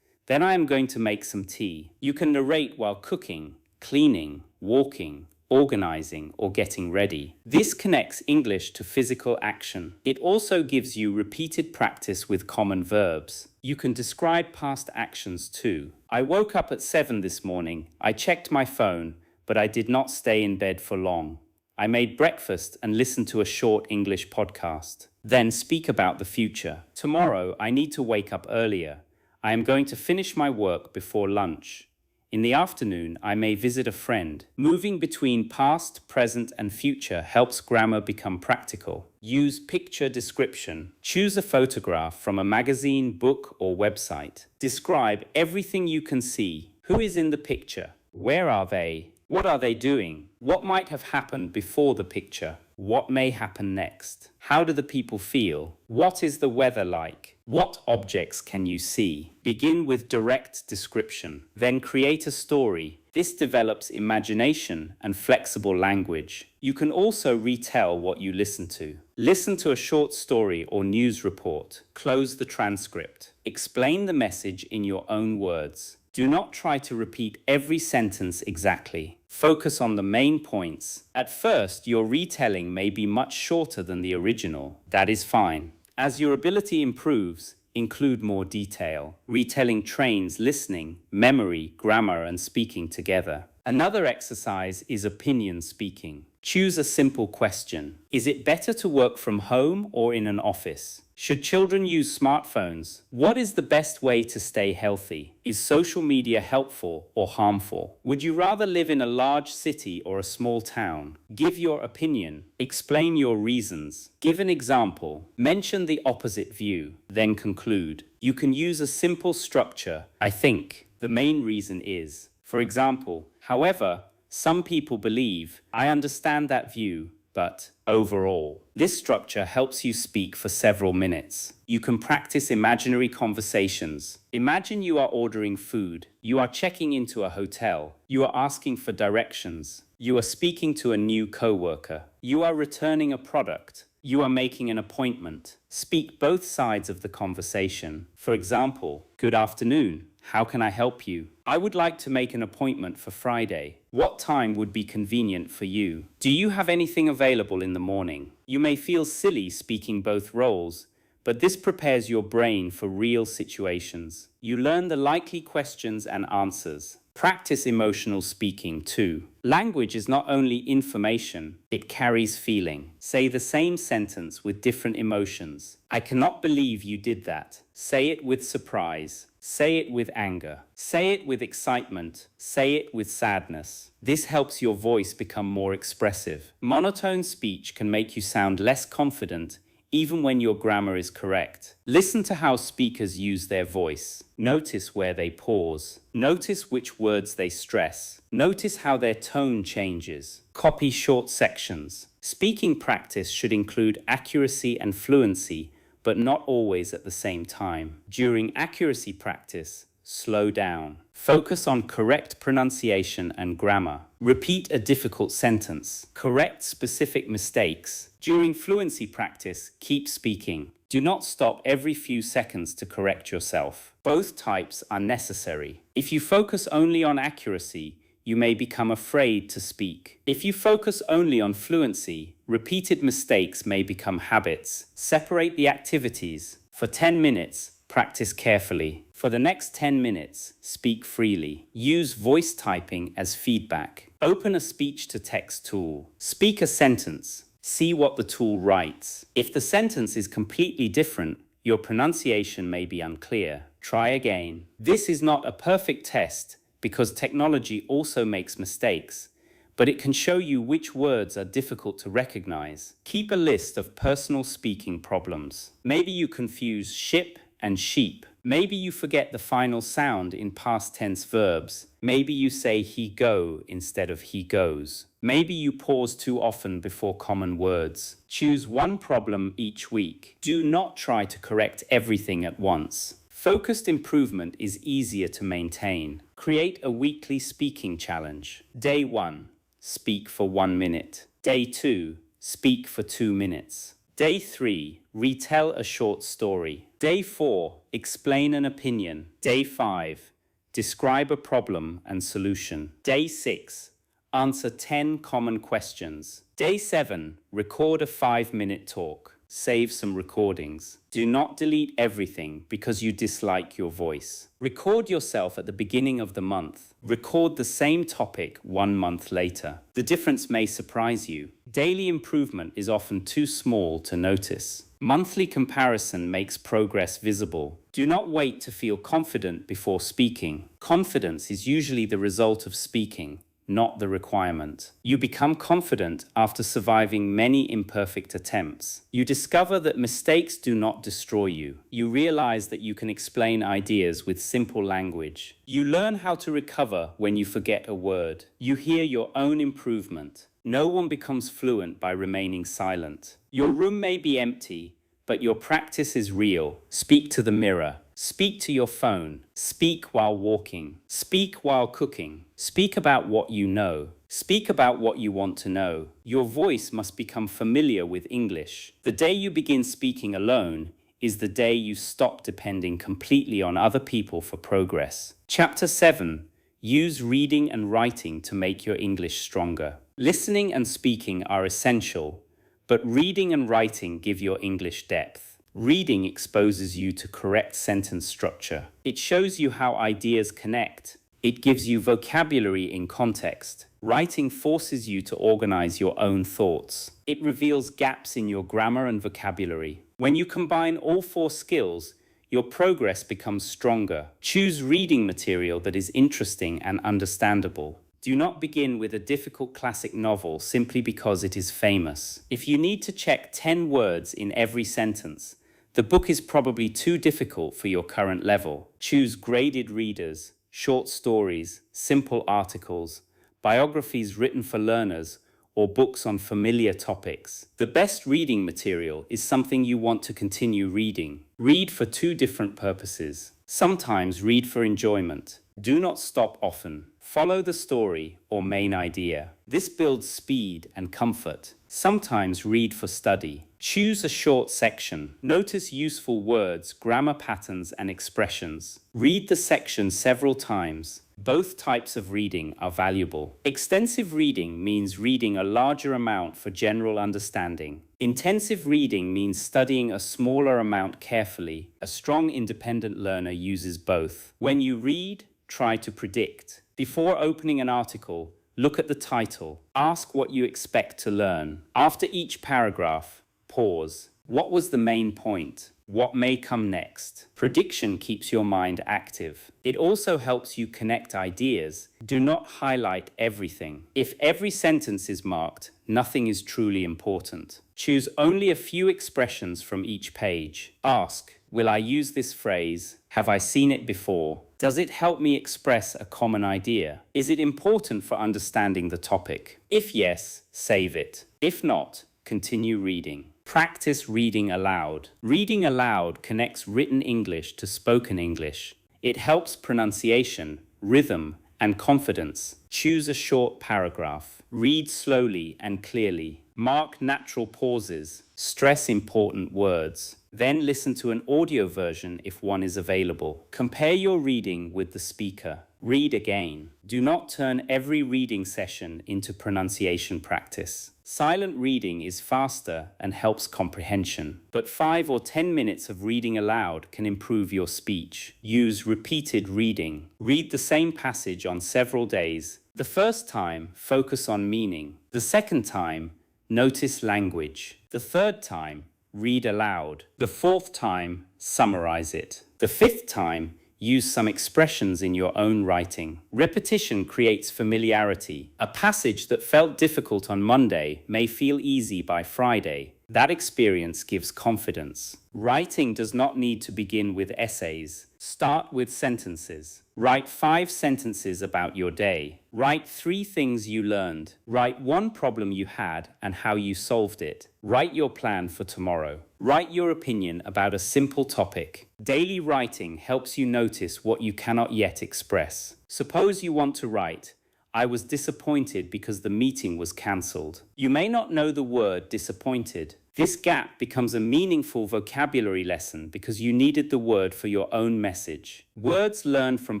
Then I am going to make some tea. You can narrate while cooking, cleaning, walking, organizing, or getting ready. This connects English to physical action. It also gives you repeated practice with common verbs. You can describe past actions too. I woke up at 7 this morning. I checked my phone, but I did not stay in bed for long. I made breakfast and listened to a short English podcast. Then speak about the future. Tomorrow, I need to wake up earlier. I am going to finish my work before lunch. In the afternoon, I may visit a friend. Moving between past, present, and future helps grammar become practical. Use picture description. Choose a photograph from a magazine, book, or website. Describe everything you can see. Who is in the picture? Where are they? What are they doing? What might have happened before the picture? What may happen next? How do the people feel? What is the weather like? What objects can you see? Begin with direct description. Then create a story. This develops imagination and flexible language. You can also retell what you listen to. Listen to a short story or news report. Close the transcript. Explain the message in your own words. Do not try to repeat every sentence exactly. Focus on the main points. At first, your retelling may be much shorter than the original. That is fine. As your ability improves, include more detail. Retelling trains listening, memory, grammar, and speaking together. Another exercise is opinion speaking. Choose a simple question. Is it better to work from home or in an office? Should children use smartphones? What is the best way to stay healthy? Is social media helpful or harmful? Would you rather live in a large city or a small town? Give your opinion. Explain your reasons. Give an example. Mention the opposite view. Then conclude. You can use a simple structure. I think. The main reason is. For example, however, some people believe, I understand that view, but overall. This structure helps you speak for several minutes. You can practice imaginary conversations. Imagine you are ordering food. You are checking into a hotel. You are asking for directions. You are speaking to a new coworker. You are returning a product. You are making an appointment. Speak both sides of the conversation. For example, good afternoon. How can I help you? I would like to make an appointment for Friday. What time would be convenient for you? Do you have anything available in the morning? You may feel silly speaking both roles, but this prepares your brain for real situations. You learn the likely questions and answers. Practice emotional speaking too. Language is not only information, it carries feeling. Say the same sentence with different emotions. I cannot believe you did that. Say it with surprise. Say it with anger. Say it with excitement. Say it with sadness. This helps your voice become more expressive. Monotone speech can make you sound less confident, even when your grammar is correct. Listen to how speakers use their voice. Notice where they pause. Notice which words they stress. Notice how their tone changes. Copy short sections. Speaking practice should include accuracy and fluency, but not always at the same time. During accuracy practice, slow down. Focus on correct pronunciation and grammar. Repeat a difficult sentence. Correct specific mistakes. During fluency practice, keep speaking. Do not stop every few seconds to correct yourself. Both types are necessary. If you focus only on accuracy, you may become afraid to speak. If you focus only on fluency, repeated mistakes may become habits. Separate the activities. For 10 minutes, practice carefully. For the next 10 minutes, speak freely. Use voice typing as feedback. Open a speech-to-text tool. Speak a sentence. See what the tool writes. If the sentence is completely different, your pronunciation may be unclear. Try again. This is not a perfect test because technology also makes mistakes, but it can show you which words are difficult to recognize. Keep a list of personal speaking problems. Maybe you confuse ship and sheep. Maybe you forget the final sound in past tense verbs. Maybe you say he go instead of he goes. Maybe you pause too often before common words. Choose one problem each week. Do not try to correct everything at once. Focused improvement is easier to maintain. Create a weekly speaking challenge. Day 1, speak for 1 minute. Day 2, speak for 2 minutes. Day 3, retell a short story. Day 4, explain an opinion. Day 5, describe a problem and solution. Day 6, answer 10 common questions. Day 7, record a 5-minute talk. Save some recordings. Do not delete everything because you dislike your voice. Record yourself at the beginning of the month. Record the same topic 1 month later. The difference may surprise you. Daily improvement is often too small to notice. Monthly comparison makes progress visible. Do not wait to feel confident before speaking. Confidence is usually the result of speaking, not the requirement. You become confident after surviving many imperfect attempts. You discover that mistakes do not destroy you. You realize that you can explain ideas with simple language. You learn how to recover when you forget a word. You hear your own improvement. No one becomes fluent by remaining silent. Your room may be empty, but your practice is real. Speak to the mirror. Speak to your phone. Speak while walking. Speak while cooking. Speak about what you know. Speak about what you want to know. Your voice must become familiar with English. The day you begin speaking alone is the day you stop depending completely on other people for progress. Chapter 7. Use reading and writing to make your English stronger. Listening and speaking are essential, but reading and writing give your English depth. Reading exposes you to correct sentence structure. It shows you how ideas connect. It gives you vocabulary in context. Writing forces you to organize your own thoughts. It reveals gaps in your grammar and vocabulary. When you combine all 4 skills, your progress becomes stronger. Choose reading material that is interesting and understandable. Do not begin with a difficult classic novel simply because it is famous. If you need to check 10 words in every sentence, the book is probably too difficult for your current level. Choose graded readers, short stories, simple articles, biographies written for learners, or books on familiar topics. The best reading material is something you want to continue reading. Read for 2 different purposes. Sometimes read for enjoyment. Do not stop often. Follow the story or main idea. This builds speed and comfort. Sometimes read for study. Choose a short section. Notice useful words, grammar patterns, and expressions. Read the section several times. Both types of reading are valuable. Extensive reading means reading a larger amount for general understanding. Intensive reading means studying a smaller amount carefully. A strong independent learner uses both. When you read, try to predict. Before opening an article, look at the title. Ask what you expect to learn. After each paragraph, pause. What was the main point? What may come next? Prediction keeps your mind active. It also helps you connect ideas. Do not highlight everything. If every sentence is marked, nothing is truly important. Choose only a few expressions from each page. Ask, will I use this phrase? Have I seen it before? Does it help me express a common idea? Is it important for understanding the topic? If yes, save it. If not, continue reading. Practice reading aloud. Reading aloud connects written English to spoken English. It helps pronunciation, rhythm, and confidence. Choose a short paragraph. Read slowly and clearly. Mark natural pauses. Stress important words. Then listen to an audio version if one is available. Compare your reading with the speaker. Read again. Do not turn every reading session into pronunciation practice. Silent reading is faster and helps comprehension, but 5 or 10 minutes of reading aloud can improve your speech. Use repeated reading. Read the same passage on several days. The first time, focus on meaning. The second time, notice language. The third time, read aloud. The fourth time, summarize it. The fifth time, use some expressions in your own writing. Repetition creates familiarity. A passage that felt difficult on Monday may feel easy by Friday. That experience gives confidence. Writing does not need to begin with essays. Start with sentences. Write 5 sentences about your day. Write 3 things you learned. Write 1 problem you had and how you solved it. Write your plan for tomorrow. Write your opinion about a simple topic. Daily writing helps you notice what you cannot yet express. Suppose you want to write, I was disappointed because the meeting was cancelled. You may not know the word disappointed. This gap becomes a meaningful vocabulary lesson because you needed the word for your own message. Words learned from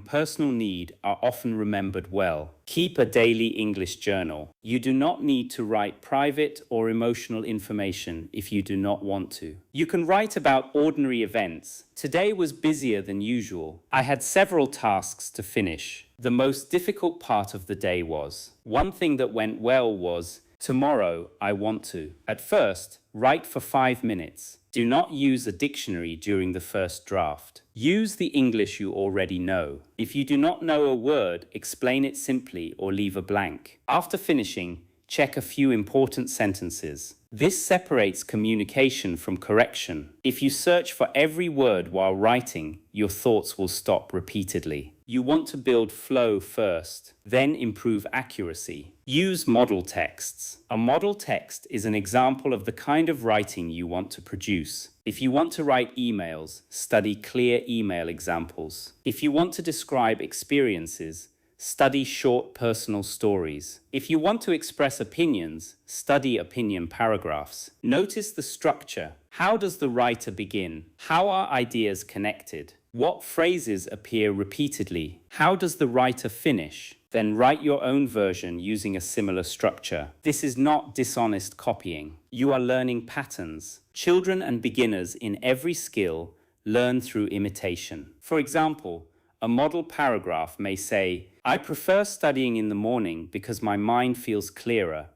personal need are often remembered well. Keep a daily English journal. You do not need to write private or emotional information if you do not want to. You can write about ordinary events. Today was busier than usual. I had several tasks to finish. The most difficult part of the day was. One thing that went well was, tomorrow I want to. At first, write for 5 minutes. Do not use a dictionary during the first draft. Use the English you already know. If you do not know a word, explain it simply or leave a blank. After finishing, check a few important sentences. This separates communication from correction. If you search for every word while writing, your thoughts will stop repeatedly. You want to build flow first, then improve accuracy. Use model texts. A model text is an example of the kind of writing you want to produce. If you want to write emails, study clear email examples. If you want to describe experiences, study short personal stories. If you want to express opinions, study opinion paragraphs. Notice the structure. How does the writer begin? How are ideas connected? What phrases appear repeatedly? How does the writer finish? Then write your own version using a similar structure. This is not dishonest copying. You are learning patterns. Children and beginners in every skill learn through imitation. For example, a model paragraph may say, I prefer studying in the morning because my mind feels clearer.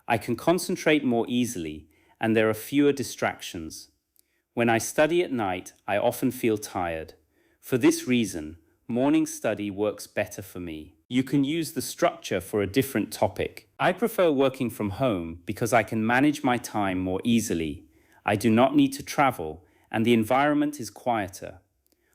I can concentrate more easily and there are fewer distractions. When I study at night, I often feel tired. For this reason, morning study works better for me. You can use the structure for a different topic. I prefer working from home because I can manage my time more easily. I do not need to travel, and the environment is quieter.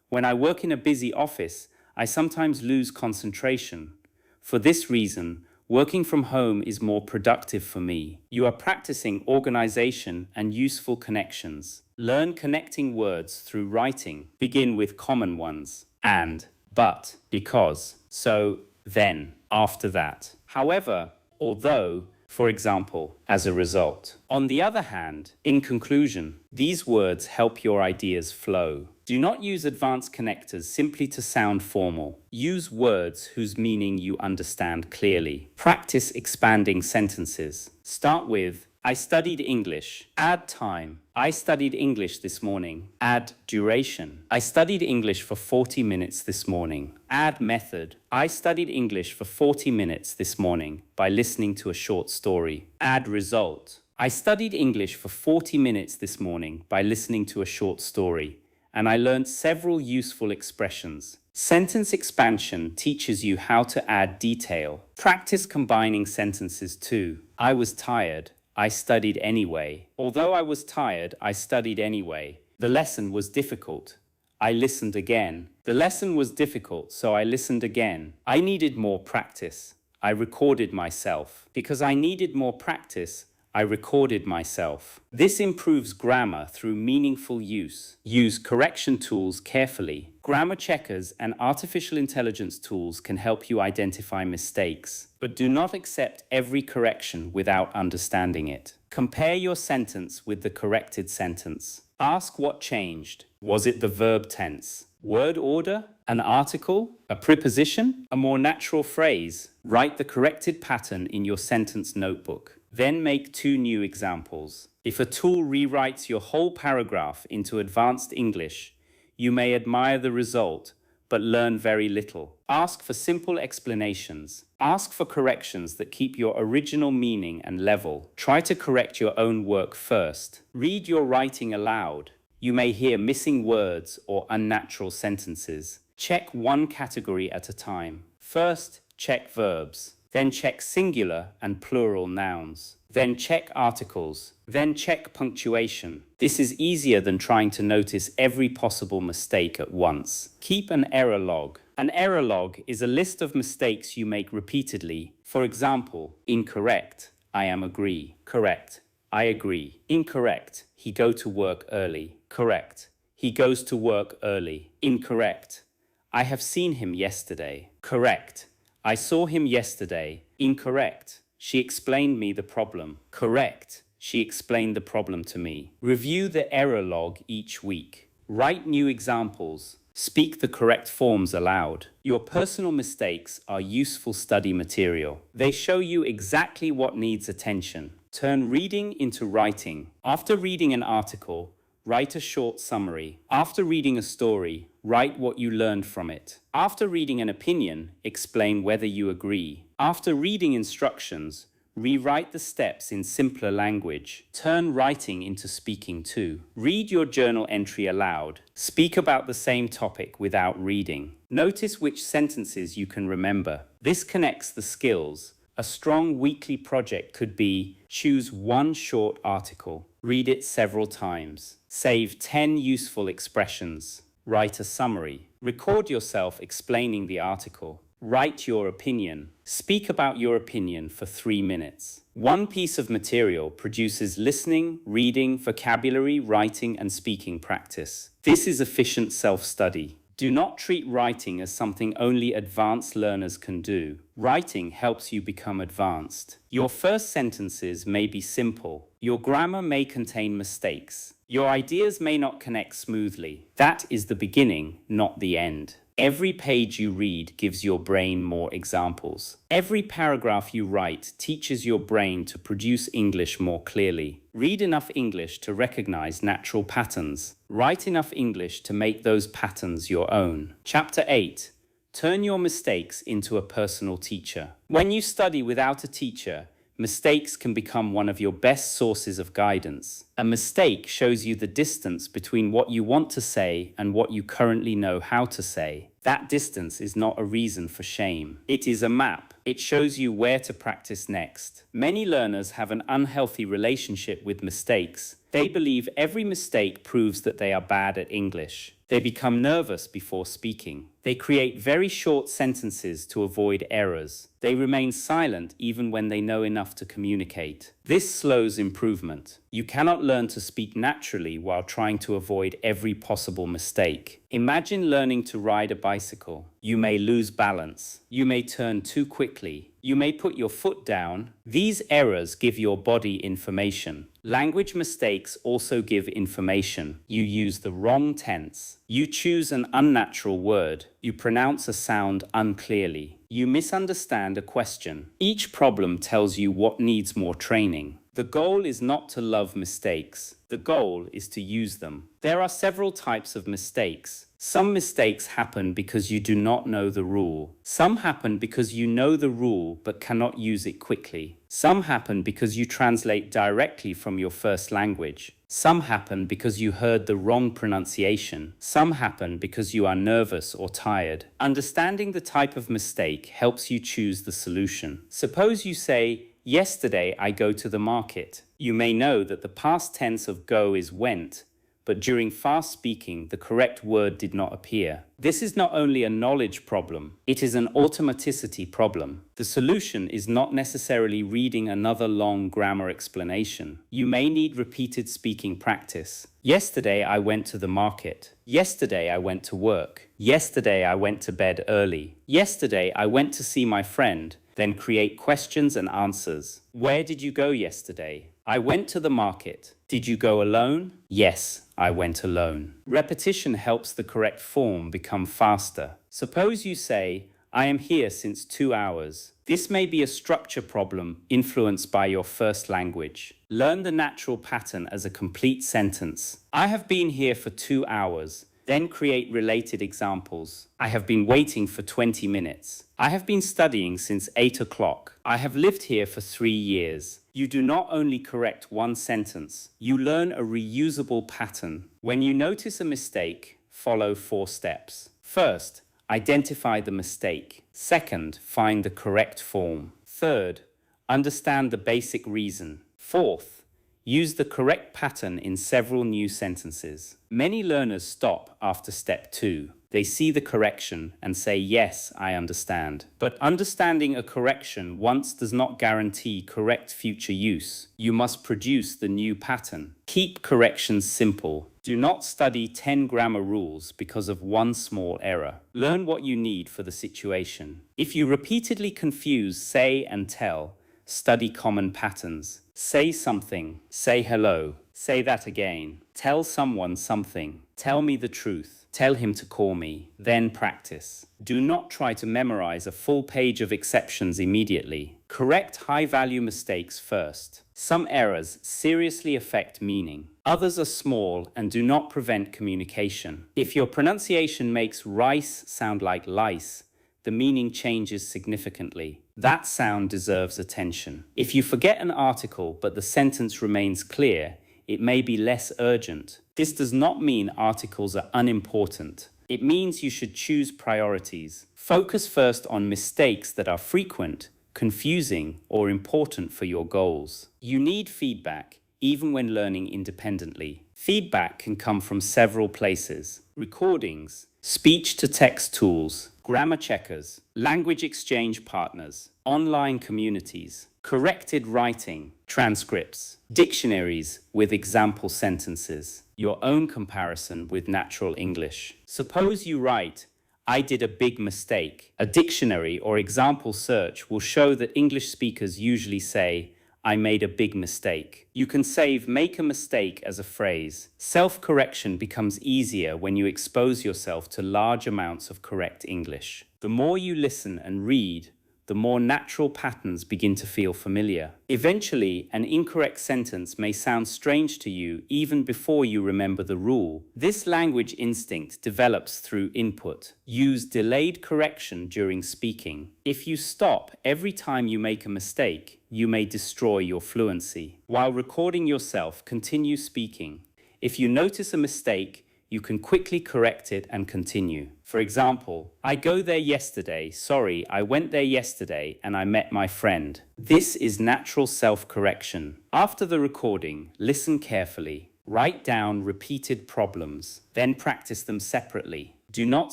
When I work in a busy office, I sometimes lose concentration. For this reason, working from home is more productive for me. You are practicing organization and useful connections. Learn connecting words through writing. Begin with common ones. And, but, because, so, then, after that. However, although, for example, as a result. On the other hand, in conclusion, these words help your ideas flow. Do not use advanced connectors simply to sound formal. Use words whose meaning you understand clearly. Practice expanding sentences. Start with, I studied English. Add time. I studied English this morning. Add duration. I studied English for 40 minutes this morning. Add method. I studied English for 40 minutes this morning by listening to a short story. Add result. I studied English for 40 minutes this morning by listening to a short story, and I learned several useful expressions. Sentence expansion teaches you how to add detail. Practice combining sentences too. I was tired. I studied anyway. Although I was tired, I studied anyway. The lesson was difficult. I listened again. The lesson was difficult, so I listened again. I needed more practice. I recorded myself. Because I needed more practice, I recorded myself. This improves grammar through meaningful use. Use correction tools carefully. Grammar checkers and artificial intelligence tools can help you identify mistakes, but do not accept every correction without understanding it. Compare your sentence with the corrected sentence. Ask what changed. Was it the verb tense, word order, an article, a preposition, a more natural phrase? Write the corrected pattern in your sentence notebook. Then make 2 new examples. If a tool rewrites your whole paragraph into advanced English, you may admire the result, but learn very little. Ask for simple explanations. Ask for corrections that keep your original meaning and level. Try to correct your own work first. Read your writing aloud. You may hear missing words or unnatural sentences. Check one category at a time. First, check verbs. Then check singular and plural nouns. Then check articles. Then check punctuation. This is easier than trying to notice every possible mistake at once. Keep an error log. An error log is a list of mistakes you make repeatedly. For example, incorrect, I am agree. Correct, I agree. Incorrect, he go to work early. Correct, he goes to work early. Incorrect, I have seen him yesterday. Correct, I saw him yesterday. Incorrect, she explained me the problem. Correct, she explained the problem to me. Review the error log each week. Write new examples. Speak the correct forms aloud. Your personal mistakes are useful study material. They show you exactly what needs attention. Turn reading into writing. After reading an article, write a short summary. After reading a story, write what you learned from it. After reading an opinion, explain whether you agree. After reading instructions, rewrite the steps in simpler language. Turn writing into speaking too. Read your journal entry aloud. Speak about the same topic without reading. Notice which sentences you can remember. This connects the skills. A strong weekly project could be: choose one short article, read it several times, save 10 useful expressions, write a summary, record yourself explaining the article, write your opinion, speak about your opinion for 3 minutes. One piece of material produces listening, reading, vocabulary, writing, and speaking practice. This is efficient self-study. Do not treat writing as something only advanced learners can do. Writing helps you become advanced. Your first sentences may be simple. Your grammar may contain mistakes. Your ideas may not connect smoothly. That is the beginning, not the end. Every page you read gives your brain more examples. Every paragraph you write teaches your brain to produce English more clearly. Read enough English to recognize natural patterns. Write enough English to make those patterns your own. Chapter 8. Turn your mistakes into a personal teacher. When you study without a teacher, mistakes can become one of your best sources of guidance. A mistake shows you the distance between what you want to say and what you currently know how to say. That distance is not a reason for shame. It is a map. It shows you where to practice next. Many learners have an unhealthy relationship with mistakes. They believe every mistake proves that they are bad at English. They become nervous before speaking. They create very short sentences to avoid errors. They remain silent even when they know enough to communicate. This slows improvement. You cannot learn to speak naturally while trying to avoid every possible mistake. Imagine learning to ride a bicycle. You may lose balance. You may turn too quickly. You may put your foot down. These errors give your body information. Language mistakes also give information. You use the wrong tense. You choose an unnatural word. You pronounce a sound unclearly. You misunderstand a question. Each problem tells you what needs more training. The goal is not to love mistakes. The goal is to use them. There are several types of mistakes. Some mistakes happen because you do not know the rule. Some happen because you know the rule but cannot use it quickly. Some happen because you translate directly from your first language. Some happen because you heard the wrong pronunciation. Some happen because you are nervous or tired. Understanding the type of mistake helps you choose the solution. Suppose you say, "Yesterday I go to the market." You may know that the past tense of go is went, but during fast speaking, the correct word did not appear. This is not only a knowledge problem, it is an automaticity problem. The solution is not necessarily reading another long grammar explanation. You may need repeated speaking practice. Yesterday I went to the market. Yesterday I went to work. Yesterday I went to bed early. Yesterday I went to see my friend. Then create questions and answers. Where did you go yesterday? I went to the market. Did you go alone? Yes, I went alone. Repetition helps the correct form become faster. Suppose you say, "I am here since 2 hours." This may be a structure problem influenced by your first language. Learn the natural pattern as a complete sentence. I have been here for 2 hours. Then create related examples. I have been waiting for 20 minutes. I have been studying since 8 o'clock. I have lived here for 3 years. You do not only correct one sentence, you learn a reusable pattern. When you notice a mistake, follow 4 steps. First, identify the mistake. Second, find the correct form. Third, understand the basic reason. Fourth, use the correct pattern in several new sentences. Many learners stop after step 2. They see the correction and say, "Yes, I understand." But understanding a correction once does not guarantee correct future use. You must produce the new pattern. Keep corrections simple. Do not study 10 grammar rules because of one small error. Learn what you need for the situation. If you repeatedly confuse say and tell, study common patterns. Say something. Say hello. Say that again. Tell someone something. Tell me the truth. Tell him to call me. Then practice. Do not try to memorize a full page of exceptions immediately. Correct high-value mistakes first. Some errors seriously affect meaning. Others are small and do not prevent communication. If your pronunciation makes rice sound like lice, the meaning changes significantly. That sound deserves attention. If you forget an article but the sentence remains clear, it may be less urgent. This does not mean articles are unimportant. It means you should choose priorities. Focus first on mistakes that are frequent, confusing, or important for your goals. You need feedback, even when learning independently. Feedback can come from several places: recordings, speech-to-text tools, grammar checkers, language exchange partners, online communities, corrected writing, transcripts, dictionaries with example sentences, your own comparison with natural English. Suppose you write, "I did a big mistake." A dictionary or example search will show that English speakers usually say, "I made a big mistake." You can save "make a mistake" as a phrase. Self-correction becomes easier when you expose yourself to large amounts of correct English. The more you listen and read, the more natural patterns begin to feel familiar. Eventually, an incorrect sentence may sound strange to you even before you remember the rule. This language instinct develops through input. Use delayed correction during speaking. If you stop every time you make a mistake, you may destroy your fluency. While recording yourself, continue speaking. If you notice a mistake, you can quickly correct it and continue. For example, I go there yesterday. Sorry, I went there yesterday and I met my friend. This is natural self-correction. After the recording, listen carefully. Write down repeated problems, then practice them separately. Do not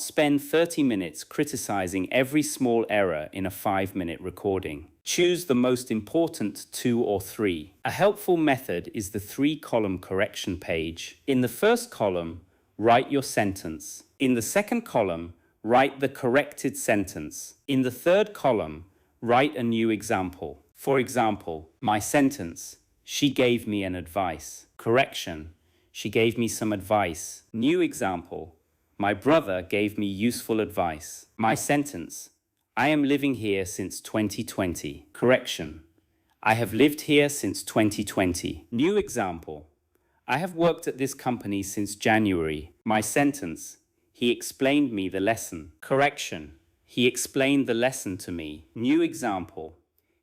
spend 30 minutes criticizing every small error in a 5-minute recording. Choose the most important 2 or 3. A helpful method is the 3-column correction page. In the first column, write your sentence. In the second column, write the corrected sentence. In the third column, write a new example. For example, my sentence, she gave me an advice. Correction, she gave me some advice. New example, my brother gave me useful advice. My sentence, I am living here since 2020. Correction, I have lived here since 2020. New example, I have worked at this company since January. My sentence, he explained me the lesson. Correction, he explained the lesson to me. New example,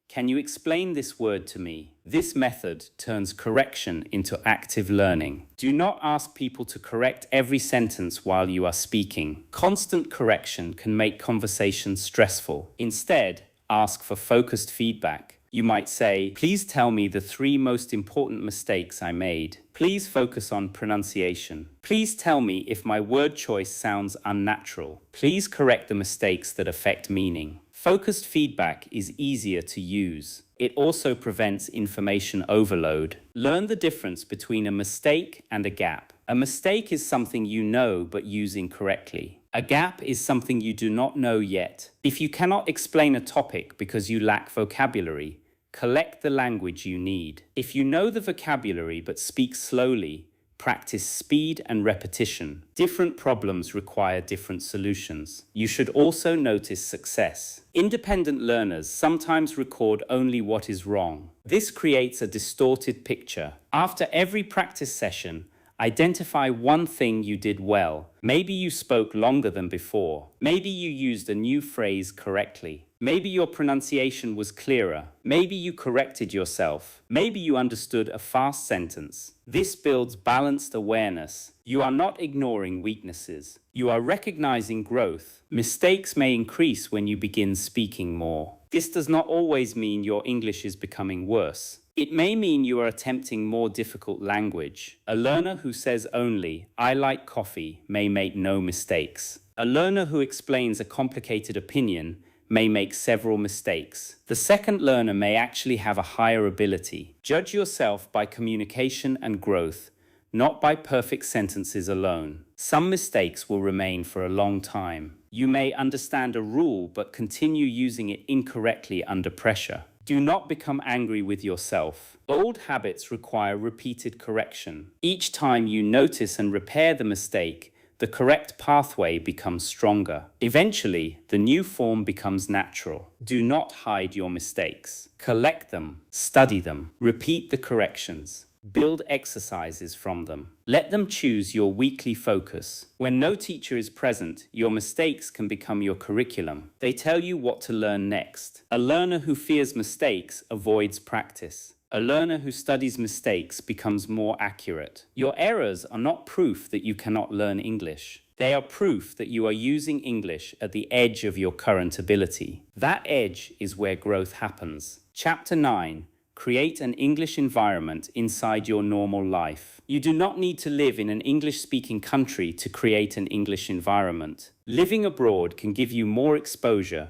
can you explain this word to me? This method turns correction into active learning. Do not ask people to correct every sentence while you are speaking. Constant correction can make conversations stressful. Instead, ask for focused feedback. You might say, please tell me the 3 most important mistakes I made. Please focus on pronunciation. Please tell me if my word choice sounds unnatural. Please correct the mistakes that affect meaning. Focused feedback is easier to use. It also prevents information overload. Learn the difference between a mistake and a gap. A mistake is something you know but use incorrectly. A gap is something you do not know yet. If you cannot explain a topic because you lack vocabulary, collect the language you need. If you know the vocabulary but speak slowly, practice speed and repetition. Different problems require different solutions. You should also notice success. Independent learners sometimes record only what is wrong. This creates a distorted picture. After every practice session, identify one thing you did well. Maybe you spoke longer than before. Maybe you used a new phrase correctly. Maybe your pronunciation was clearer. Maybe you corrected yourself. Maybe you understood a fast sentence. This builds balanced awareness. You are not ignoring weaknesses. You are recognizing growth. Mistakes may increase when you begin speaking more. This does not always mean your English is becoming worse. It may mean you are attempting more difficult language. A learner who says only, I like coffee, may make no mistakes. A learner who explains a complicated opinion may make several mistakes. The second learner may actually have a higher ability. Judge yourself by communication and growth, not by perfect sentences alone. Some mistakes will remain for a long time. You may understand a rule but continue using it incorrectly under pressure. Do not become angry with yourself. Old habits require repeated correction. Each time you notice and repair the mistake, the correct pathway becomes stronger. Eventually, the new form becomes natural. Do not hide your mistakes. Collect them, study them, repeat the corrections. Build exercises from them. Let them choose your weekly focus. When no teacher is present, your mistakes can become your curriculum. They tell you what to learn next. A learner who fears mistakes avoids practice. A learner who studies mistakes becomes more accurate. Your errors are not proof that you cannot learn English. They are proof that you are using English at the edge of your current ability. That edge is where growth happens. Chapter 9. Create an English environment inside your normal life. You do not need to live in an English-speaking country to create an English environment. Living abroad can give you more exposure,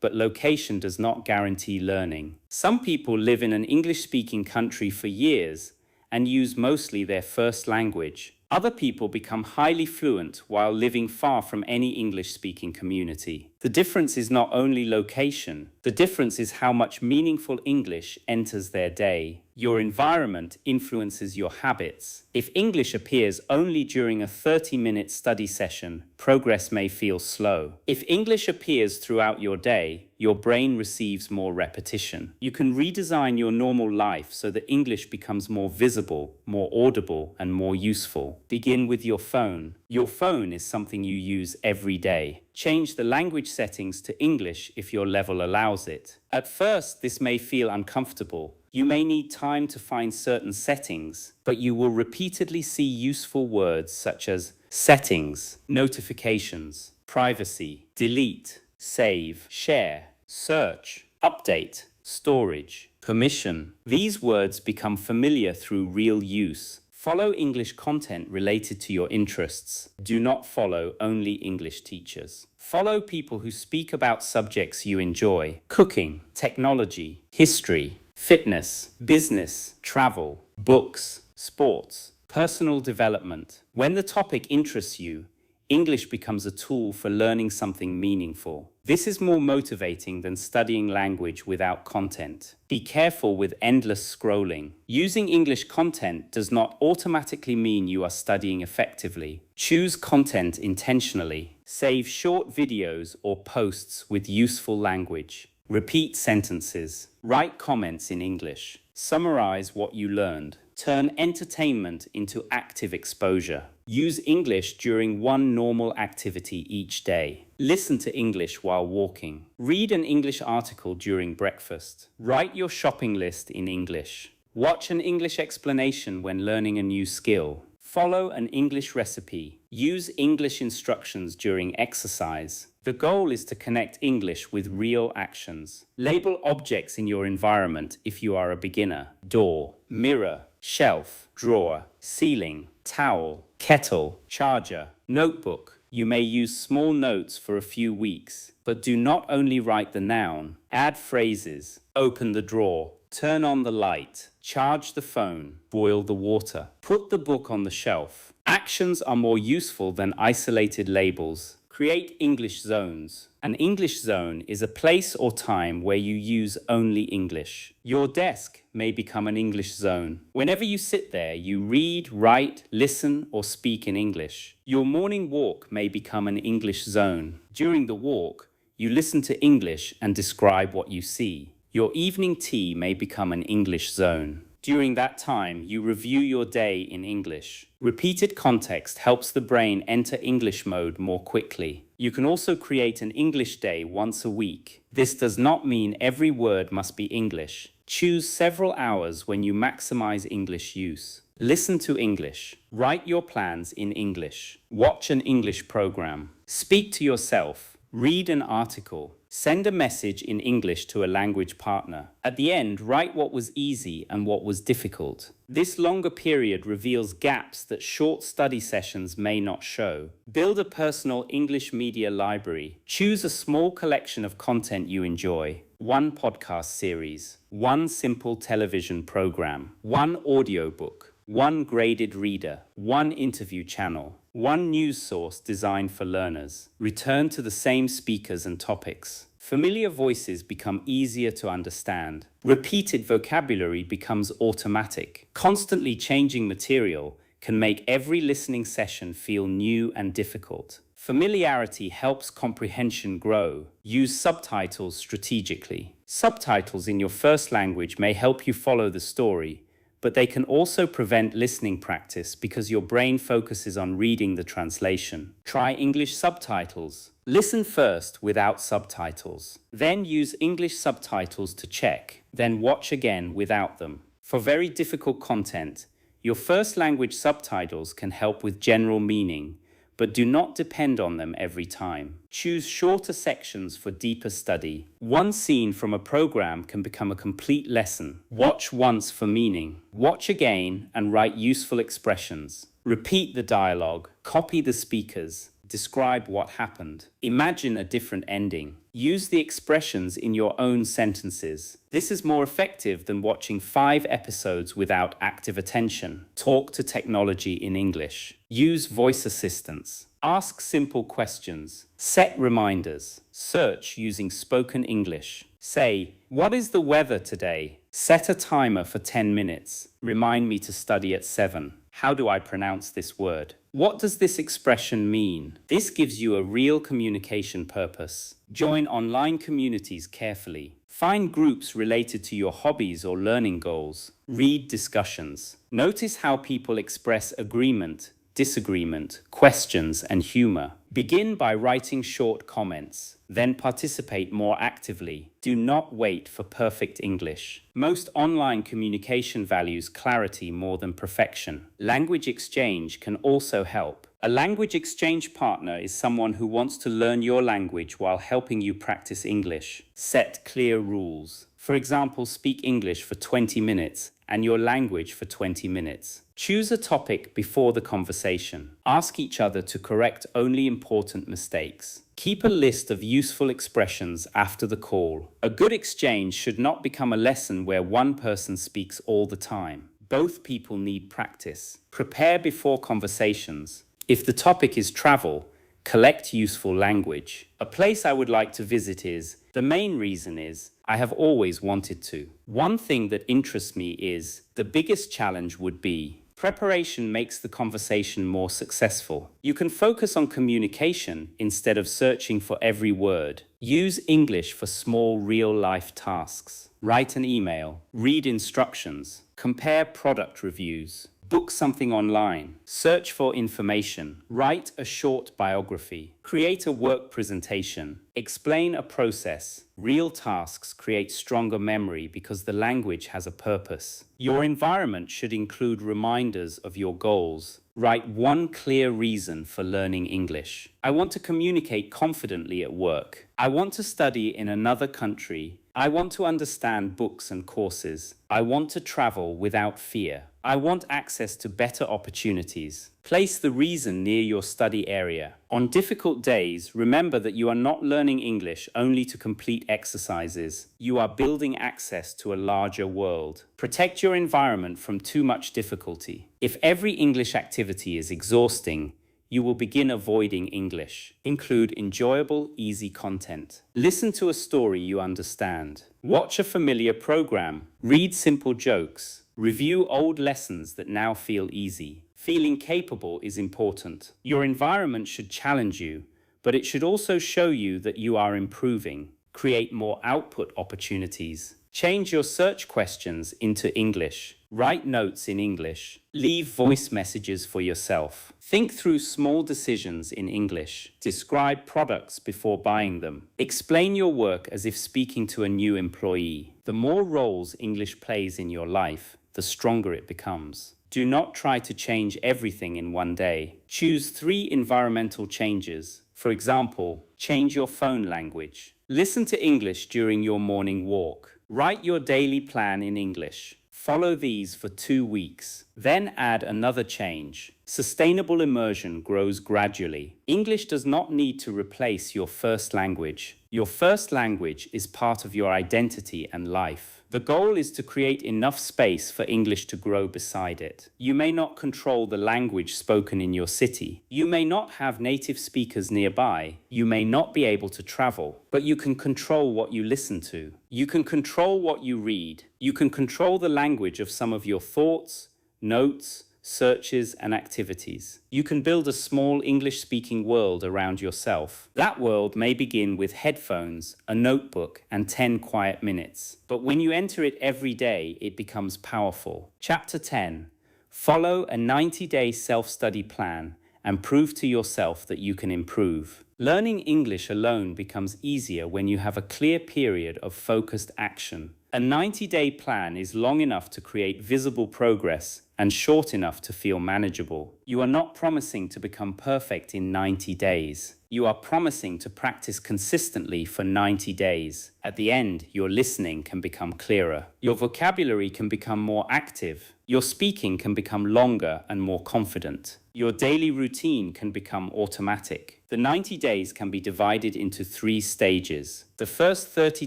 but location does not guarantee learning. Some people live in an English-speaking country for years and use mostly their first language. Other people become highly fluent while living far from any English-speaking community. The difference is not only location, The difference is how much meaningful English enters their day. Your environment influences your habits. If English appears only during a 30-minute study session, progress may feel slow. If English appears throughout your day, your brain receives more repetition. You can redesign your normal life so that English becomes more visible, more audible, and more useful. Begin with your phone. Your phone is something you use every day. Change the language settings to English if your level allows it. At first, this may feel uncomfortable. You may need time to find certain settings, but you will repeatedly see useful words such as settings, notifications, privacy, delete, save, share, search, update, storage, permission. These words become familiar through real use. Follow English content related to your interests. Do not follow only English teachers. Follow people who speak about subjects you enjoy: cooking, technology, history, fitness, business, travel, books, sports, personal development. When the topic interests you, English becomes a tool for learning something meaningful. This is more motivating than studying language without content. Be careful with endless scrolling. Using English content does not automatically mean you are studying effectively. Choose content intentionally. Save short videos or posts with useful language. Repeat sentences. Write comments in English. Summarize what you learned. Turn entertainment into active exposure. Use English during one normal activity each day. Listen to English while walking. Read an English article during breakfast. Write your shopping list in English. Watch an English explanation when learning a new skill. Follow an English recipe. Use English instructions during exercise. The goal is to connect English with real actions. Label objects in your environment if you are a beginner: door, mirror, shelf, drawer, ceiling, towel, kettle, charger, notebook. You may use small notes for a few weeks, but do not only write the noun. Add phrases: open the drawer, turn on the light, charge the phone, boil the water, put the book on the shelf. Actions are more useful than isolated labels. Create English zones. An English zone is a place or time where you use only English. Your desk may become an English zone. Whenever you sit there, you read, write, listen, or speak in English. Your morning walk may become an English zone. During the walk, you listen to English and describe what you see. Your evening tea may become an English zone. During that time, you review your day in English. Repeated context helps the brain enter English mode more quickly. You can also create an English day once a week. This does not mean every word must be English. Choose several hours when you maximize English use. Listen to English. Write your plans in English. Watch an English program. Speak to yourself. Read an article. Send a message in English to a language partner. At the end, write what was easy and what was difficult. This longer period reveals gaps that short study sessions may not show. Build a personal English media library. Choose a small collection of content you enjoy. One podcast series, one simple television program, one audiobook, one graded reader, one interview channel, one news source designed for learners. Return to the same speakers and topics. Familiar voices become easier to understand. Repeated vocabulary becomes automatic. Constantly changing material can make every listening session feel new and difficult. Familiarity helps comprehension grow. Use subtitles strategically. Subtitles in your first language may help you follow the story, but they can also prevent listening practice because your brain focuses on reading the translation. Try English subtitles. Listen first without subtitles. Then use English subtitles to check. Then watch again without them. For very difficult content, your first language subtitles can help with general meaning, but do not depend on them every time. Choose shorter sections for deeper study. One scene from a program can become a complete lesson. Watch once for meaning. Watch again and write useful expressions. Repeat the dialogue. Copy the speakers. Describe what happened. Imagine a different ending. Use the expressions in your own sentences. This is more effective than watching 5 episodes without active attention. Talk to technology in English. Use voice assistants. Ask simple questions. Set reminders. Search using spoken English. Say, what is the weather today? Set a timer for 10 minutes. Remind me to study at 7. How do I pronounce this word? What does this expression mean? This gives you a real communication purpose. Join online communities carefully. Find groups related to your hobbies or learning goals. Read discussions. Notice how people express agreement, disagreement, questions, and humor. Begin by writing short comments, then participate more actively. Do not wait for perfect English. Most online communication values clarity more than perfection. Language exchange can also help. A language exchange partner is someone who wants to learn your language while helping you practice English. Set clear rules. For example, speak English for 20 minutes and your language for 20 minutes. Choose a topic before the conversation. Ask each other to correct only important mistakes. Keep a list of useful expressions after the call. A good exchange should not become a lesson where one person speaks all the time. Both people need practice. Prepare before conversations. If the topic is travel, collect useful language. A place I would like to visit is, the main reason is, I have always wanted to. One thing that interests me is, the biggest challenge would be, preparation makes the conversation more successful. You can focus on communication instead of searching for every word. Use English for small real-life tasks. Write an email, read instructions, compare product reviews, book something online, search for information, write a short biography, create a work presentation, explain a process. Real tasks create stronger memory because the language has a purpose. Your environment should include reminders of your goals. Write one clear reason for learning English. I want to communicate confidently at work. I want to study in another country. I want to understand books and courses. I want to travel without fear. I want access to better opportunities. Place the reason near your study area. On difficult days, remember that you are not learning English only to complete exercises. You are building access to a larger world. Protect your environment from too much difficulty. If every English activity is exhausting, you will begin avoiding English. Include enjoyable, easy content. Listen to a story you understand. Watch a familiar program. Read simple jokes. Review old lessons that now feel easy. Feeling capable is important. Your environment should challenge you, but it should also show you that you are improving. Create more output opportunities. Change your search questions into English. Write notes in English. Leave voice messages for yourself. Think through small decisions in English. Describe products before buying them. Explain your work as if speaking to a new employee. The more roles English plays in your life, the stronger it becomes. Do not try to change everything in one day. Choose 3 environmental changes. For example, change your phone language. Listen to English during your morning walk. Write your daily plan in English. Follow these for 2 weeks. Then add another change. Sustainable immersion grows gradually. English does not need to replace your first language. Your first language is part of your identity and life. The goal is to create enough space for English to grow beside it. You may not control the language spoken in your city. You may not have native speakers nearby. You may not be able to travel, but you can control what you listen to. You can control what you read. You can control the language of some of your thoughts, notes, searches, and activities. You can build a small English-speaking world around yourself. That world may begin with headphones, a notebook, and 10 quiet minutes. But when you enter it every day, it becomes powerful. Chapter 10. Follow a 90-day self-study plan and prove to yourself that you can improve. Learning English alone becomes easier when you have a clear period of focused action. A 90-day plan is long enough to create visible progress and short enough to feel manageable. You are not promising to become perfect in 90 days. You are promising to practice consistently for 90 days. At the end, your listening can become clearer. Your vocabulary can become more active. Your speaking can become longer and more confident. Your daily routine can become automatic. The 90 days can be divided into 3 stages. The first 30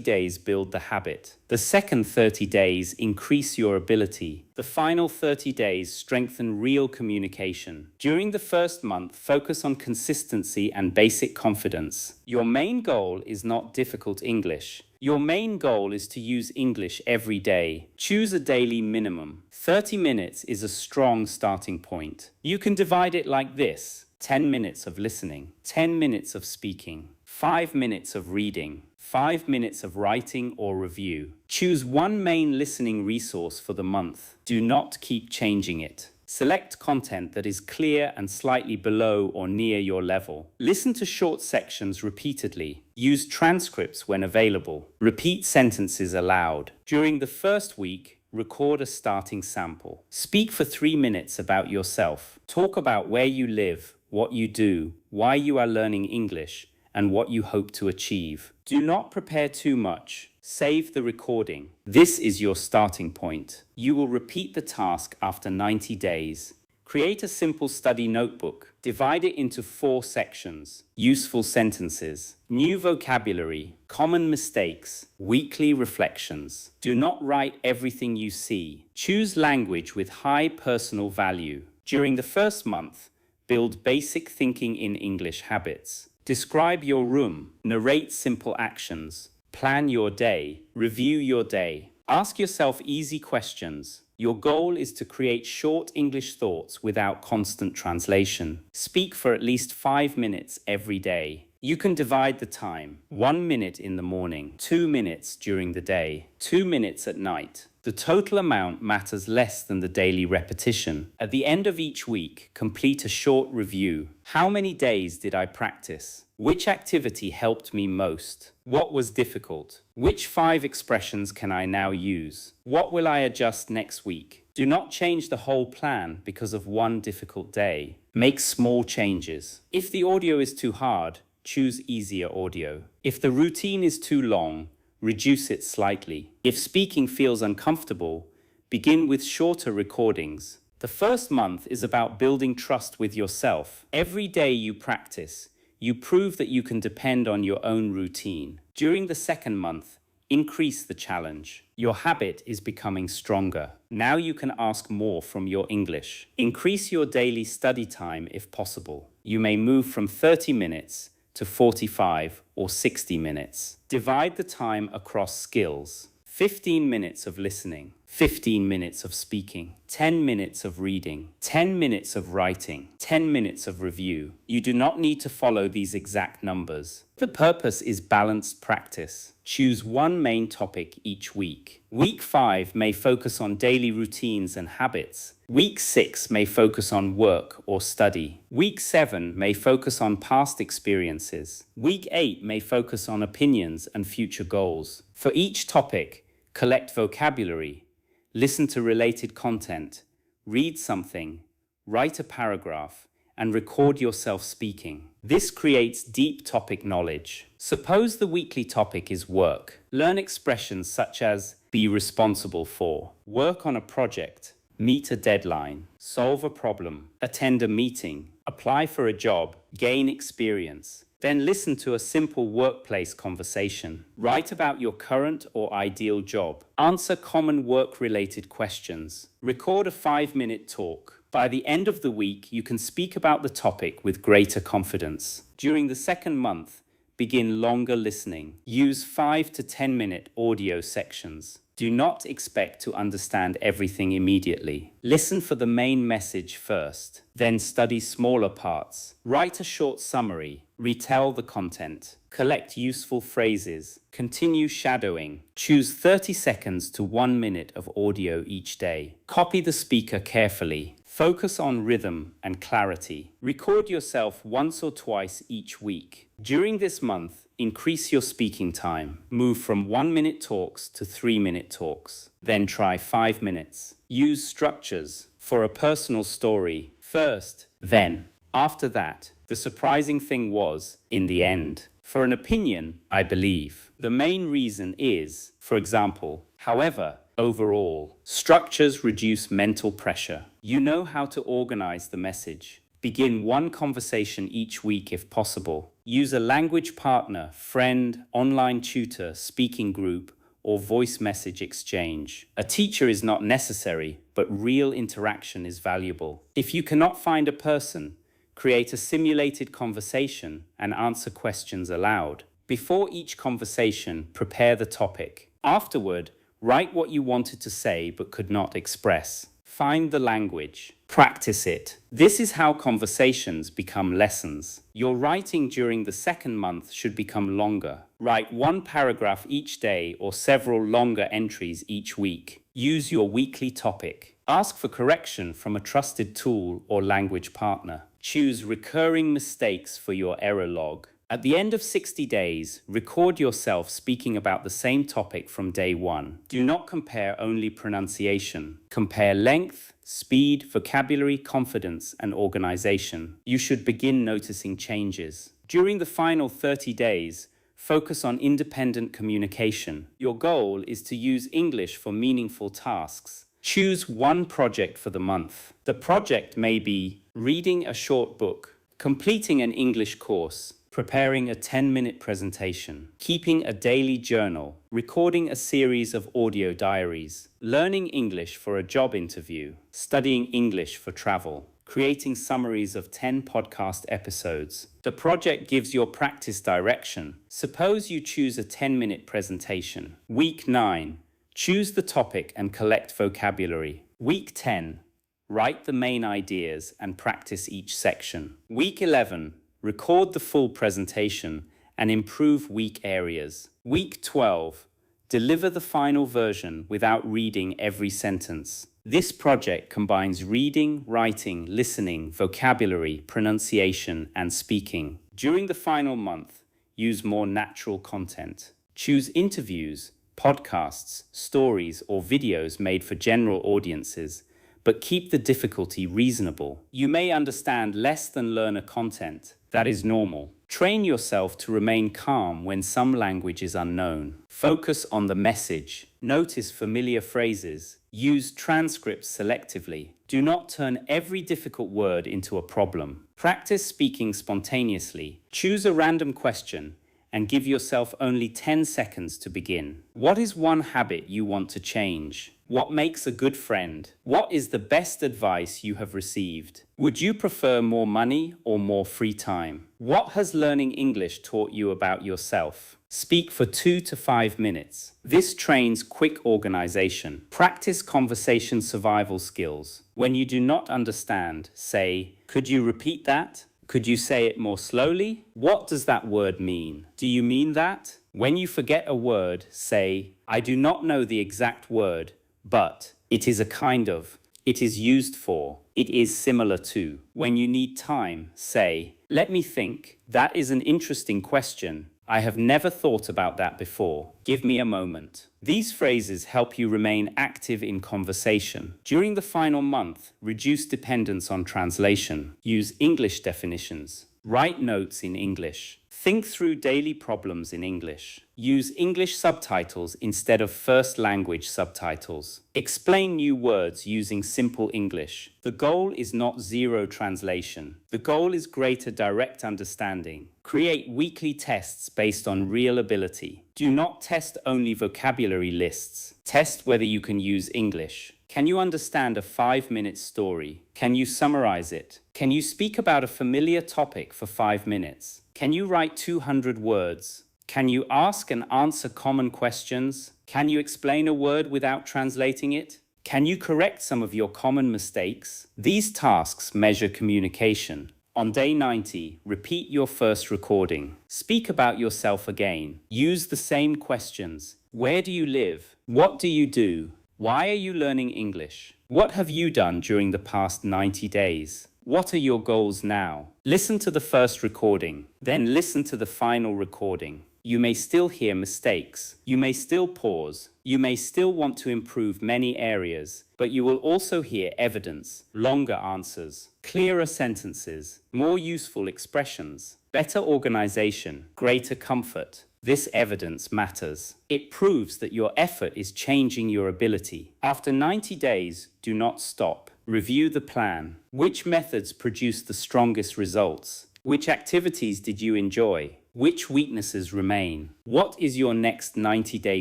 days build the habit. The second 30 days increase your ability. The final 30 days strengthen real communication. During the first month, focus on consistency and basic confidence. Your main goal is not difficult English. Your main goal is to use English every day. Choose a daily minimum. 30 minutes is a strong starting point. You can divide it like this: 10 minutes of listening, 10 minutes of speaking, 5 minutes of reading, 5 minutes of writing or review. Choose one main listening resource for the month. Do not keep changing it. Select content that is clear and slightly below or near your level. Listen to short sections repeatedly. Use transcripts when available. Repeat sentences aloud. During the first week, record a starting sample. Speak for 3 minutes about yourself. Talk about where you live, what you do, why you are learning English, and what you hope to achieve. Do not prepare too much. Save the recording. This is your starting point. You will repeat the task after 90 days. Create a simple study notebook. Divide it into 4 sections: useful sentences, new vocabulary, common mistakes, weekly reflections. Do not write everything you see. Choose language with high personal value. During the first month, build basic thinking in English habits. Describe your room. Narrate simple actions. Plan your day. Review your day. Ask yourself easy questions. Your goal is to create short English thoughts without constant translation. Speak for at least 5 minutes every day. You can divide the time: 1 minute in the morning, 2 minutes during the day, 2 minutes at night. The total amount matters less than the daily repetition. At the end of each week, complete a short review. How many days did I practice? Which activity helped me most? What was difficult? Which 5 expressions can I now use? What will I adjust next week? Do not change the whole plan because of one difficult day. Make small changes. If the audio is too hard, choose easier audio. If the routine is too long, reduce it slightly. If speaking feels uncomfortable, begin with shorter recordings. The first month is about building trust with yourself. Every day you practice, you prove that you can depend on your own routine. During the second month, increase the challenge. Your habit is becoming stronger. Now you can ask more from your English. Increase your daily study time if possible. You may move from 30 minutes to 45 or 60 minutes. Divide the time across skills. 15 minutes of listening, 15 minutes of speaking, 10 minutes of reading, 10 minutes of writing, 10 minutes of review. You do not need to follow these exact numbers. The purpose is balanced practice. Choose one main topic each week. Week 5 may focus on daily routines and habits. Week 6 may focus on work or study. Week 7 may focus on past experiences. Week 8 may focus on opinions and future goals. For each topic, collect vocabulary, listen to related content, read something, write a paragraph, and record yourself speaking. This creates deep topic knowledge. Suppose the weekly topic is work. Learn expressions such as be responsible for, work on a project, meet a deadline, solve a problem, attend a meeting, apply for a job, gain experience. Then listen to a simple workplace conversation. Write about your current or ideal job. Answer common work-related questions. Record a 5-minute talk. By the end of the week, you can speak about the topic with greater confidence. During the second month, begin longer listening. Use 5 to 10-minute audio sections. Do not expect to understand everything immediately. Listen for the main message first, then study smaller parts. Write a short summary, retell the content, collect useful phrases, continue shadowing. Choose 30 seconds to 1 minute of audio each day. Copy the speaker carefully. Focus on rhythm and clarity. Record yourself once or twice each week. During this month, increase your speaking time. Move from 1-minute talks to 3-minute talks. Then try 5 minutes. Use structures for a personal story first, then. After that, the surprising thing was, in the end, for an opinion, I believe. The main reason is, for example, however, overall, structures reduce mental pressure. You know how to organize the message. Begin one conversation each week if possible. Use a language partner, friend, online tutor, speaking group, or voice message exchange. A teacher is not necessary, but real interaction is valuable. If you cannot find a person, create a simulated conversation and answer questions aloud. Before each conversation, prepare the topic. Afterward, write what you wanted to say but could not express. Find the language. Practice it. This is how conversations become lessons. Your writing during the second month should become longer. Write one paragraph each day or several longer entries each week. Use your weekly topic. Ask for correction from a trusted tool or language partner. Choose recurring mistakes for your error log. At the end of 60 days, record yourself speaking about the same topic from day one. Do not compare only pronunciation. Compare length, speed, vocabulary, confidence, and organization. You should begin noticing changes. During the final 30 days, focus on independent communication. Your goal is to use English for meaningful tasks. Choose one project for the month. The project may be reading a short book, completing an English course, preparing a 10-minute presentation, keeping a daily journal, recording a series of audio diaries, learning English for a job interview, studying English for travel, creating summaries of 10 podcast episodes. The project gives your practice direction. Suppose you choose a 10-minute presentation. Week 9, choose the topic and collect vocabulary. Week 10, write the main ideas and practice each section. Week 11, record the full presentation and improve weak areas. Week 12, deliver the final version without reading every sentence. This project combines reading, writing, listening, vocabulary, pronunciation, and speaking. During the final month, use more natural content. Choose interviews, podcasts, stories, or videos made for general audiences, but keep the difficulty reasonable. You may understand less than learner content. That is normal. Train yourself to remain calm when some language is unknown. Focus on the message. Notice familiar phrases. Use transcripts selectively. Do not turn every difficult word into a problem. Practice speaking spontaneously. Choose a random question and give yourself only 10 seconds to begin. What is one habit you want to change? What makes a good friend? What is the best advice you have received? Would you prefer more money or more free time? What has learning English taught you about yourself? Speak for 2 to 5 minutes. This trains quick organization. Practice conversation survival skills. When you do not understand, say, "Could you repeat that? Could you say it more slowly? What does that word mean? Do you mean that?" When you forget a word, say, "I do not know the exact word, but it is a kind of, it is used for, it is similar to." When you need time, say, "Let me think. That is an interesting question. I have never thought about that before. Give me a moment." These phrases help you remain active in conversation. During the final month, reduce dependence on translation. Use English definitions. Write notes in English. Think through daily problems in English. Use English subtitles instead of first language subtitles. Explain new words using simple English. The goal is not zero translation. The goal is greater direct understanding. Create weekly tests based on real ability. Do not test only vocabulary lists. Test whether you can use English. Can you understand a 5-minute story? Can you summarize it? Can you speak about a familiar topic for 5 minutes? Can you write 200 words? Can you ask and answer common questions? Can you explain a word without translating it? Can you correct some of your common mistakes? These tasks measure communication. On day 90, repeat your first recording. Speak about yourself again. Use the same questions. Where do you live? What do you do? Why are you learning English? What have you done during the past 90 days? What are your goals now? Listen to the first recording, then listen to the final recording. You may still hear mistakes. You may still pause. You may still want to improve many areas, but you will also hear evidence, longer answers, clearer sentences, more useful expressions, better organization, greater comfort. This evidence matters. It proves that your effort is changing your ability. After 90 days, do not stop. Review the plan. Which methods produced the strongest results? Which activities did you enjoy? Which weaknesses remain? What is your next 90-day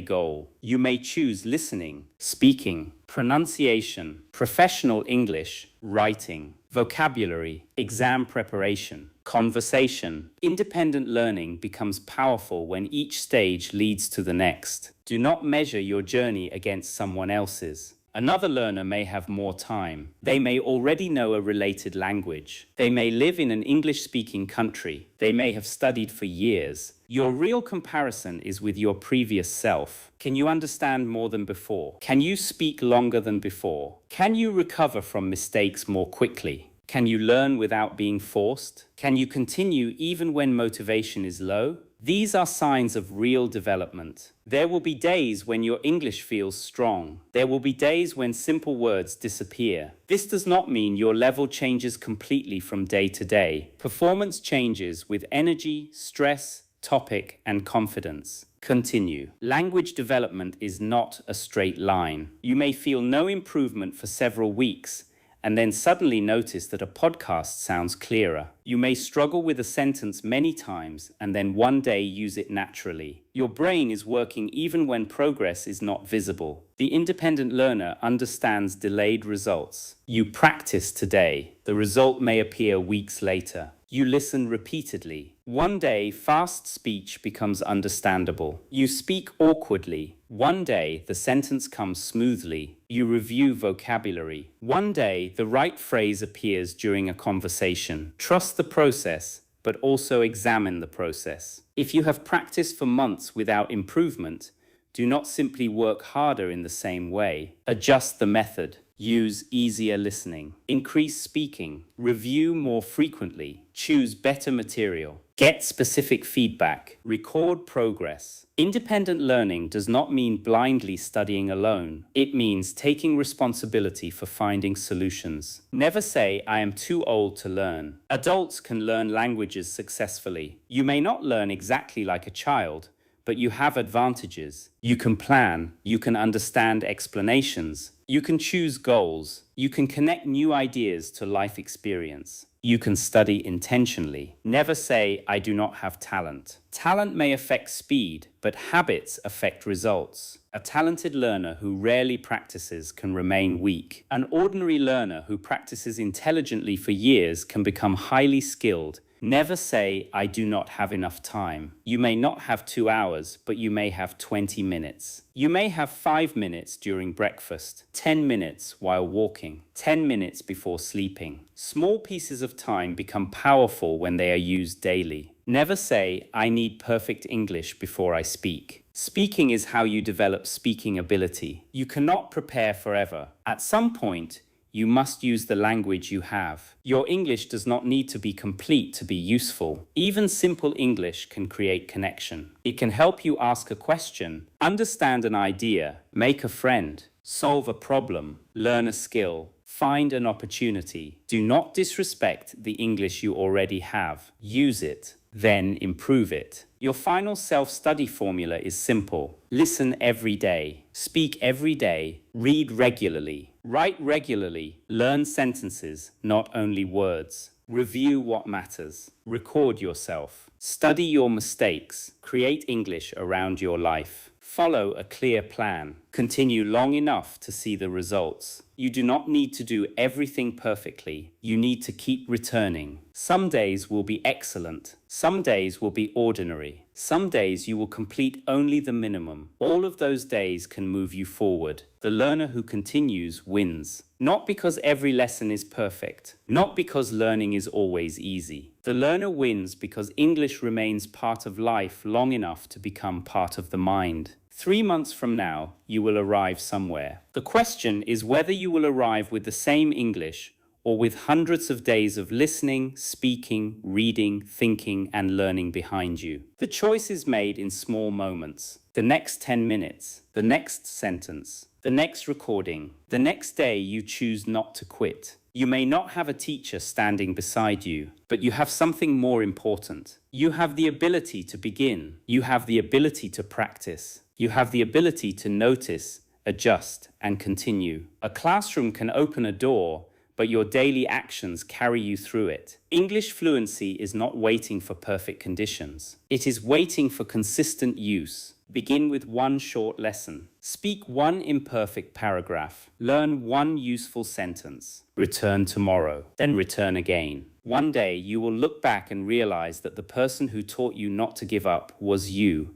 goal? You may choose listening, speaking, pronunciation, professional English, writing, vocabulary, exam preparation. Conversation. Independent learning becomes powerful when each stage leads to the next. Do not measure your journey against someone else's. Another learner may have more time. They may already know a related language. They may live in an English-speaking country. They may have studied for years. Your real comparison is with your previous self. Can you understand more than before? Can you speak longer than before? Can you recover from mistakes more quickly? Can you learn without being forced? Can you continue even when motivation is low? These are signs of real development. There will be days when your English feels strong. There will be days when simple words disappear. This does not mean your level changes completely from day to day. Performance changes with energy, stress, topic, and confidence. Continue. Language development is not a straight line. You may feel no improvement for several weeks, and then suddenly notice that a podcast sounds clearer. You may struggle with a sentence many times and then one day use it naturally. Your brain is working even when progress is not visible. The independent learner understands delayed results. You practice today. The result may appear weeks later. You listen repeatedly. One day, fast speech becomes understandable. You speak awkwardly. One day, the sentence comes smoothly. You review vocabulary. One day, the right phrase appears during a conversation. Trust the process, but also examine the process. If you have practiced for months without improvement, do not simply work harder in the same way. Adjust the method. Use easier listening. Increase speaking. Review more frequently. Choose better material. Get specific feedback. Record progress. Independent learning does not mean blindly studying alone. It means taking responsibility for finding solutions. Never say, "I am too old to learn." Adults can learn languages successfully. You may not learn exactly like a child, but you have advantages. You can plan. You can understand explanations. You can choose goals. You can connect new ideas to life experience. You can study intentionally. Never say, "I do not have talent." Talent may affect speed, but habits affect results. A talented learner who rarely practices can remain weak. An ordinary learner who practices intelligently for years can become highly skilled. Never say, "I do not have enough time." You may not have 2 hours, but you may have 20 minutes. You may have 5 minutes during breakfast, 10 minutes while walking, 10 minutes before sleeping. Small pieces of time become powerful when they are used daily. Never say, "I need perfect English before I speak." Speaking is how you develop speaking ability. You cannot prepare forever. At some point, you must use the language you have. Your English does not need to be complete to be useful. Even simple English can create connection. It can help you ask a question, understand an idea, make a friend, solve a problem, learn a skill, find an opportunity. Do not disrespect the English you already have. Use it, then improve it. Your final self-study formula is simple. Listen every day, speak every day, read regularly, write regularly, learn sentences, not only words. Review what matters. Record yourself. Study your mistakes. Create English around your life. Follow a clear plan. Continue long enough to see the results. You do not need to do everything perfectly. You need to keep returning. Some days will be excellent. Some days will be ordinary. Some days you will complete only the minimum. All of those days can move you forward. The learner who continues wins. Not because every lesson is perfect. Not because learning is always easy. The learner wins because English remains part of life long enough to become part of the mind. 3 months from now, you will arrive somewhere. The question is whether you will arrive with the same English or with hundreds of days of listening, speaking, reading, thinking, and learning behind you. The choice is made in small moments. The next 10 minutes, the next sentence, the next recording, the next day you choose not to quit. You may not have a teacher standing beside you, but you have something more important. You have the ability to begin. You have the ability to practice. You have the ability to notice, adjust, and continue. A classroom can open a door, but your daily actions carry you through it. English fluency is not waiting for perfect conditions. It is waiting for consistent use. Begin with one short lesson. Speak one imperfect paragraph. Learn one useful sentence. Return tomorrow. Then return again. One day you will look back and realize that the person who taught you not to give up was you.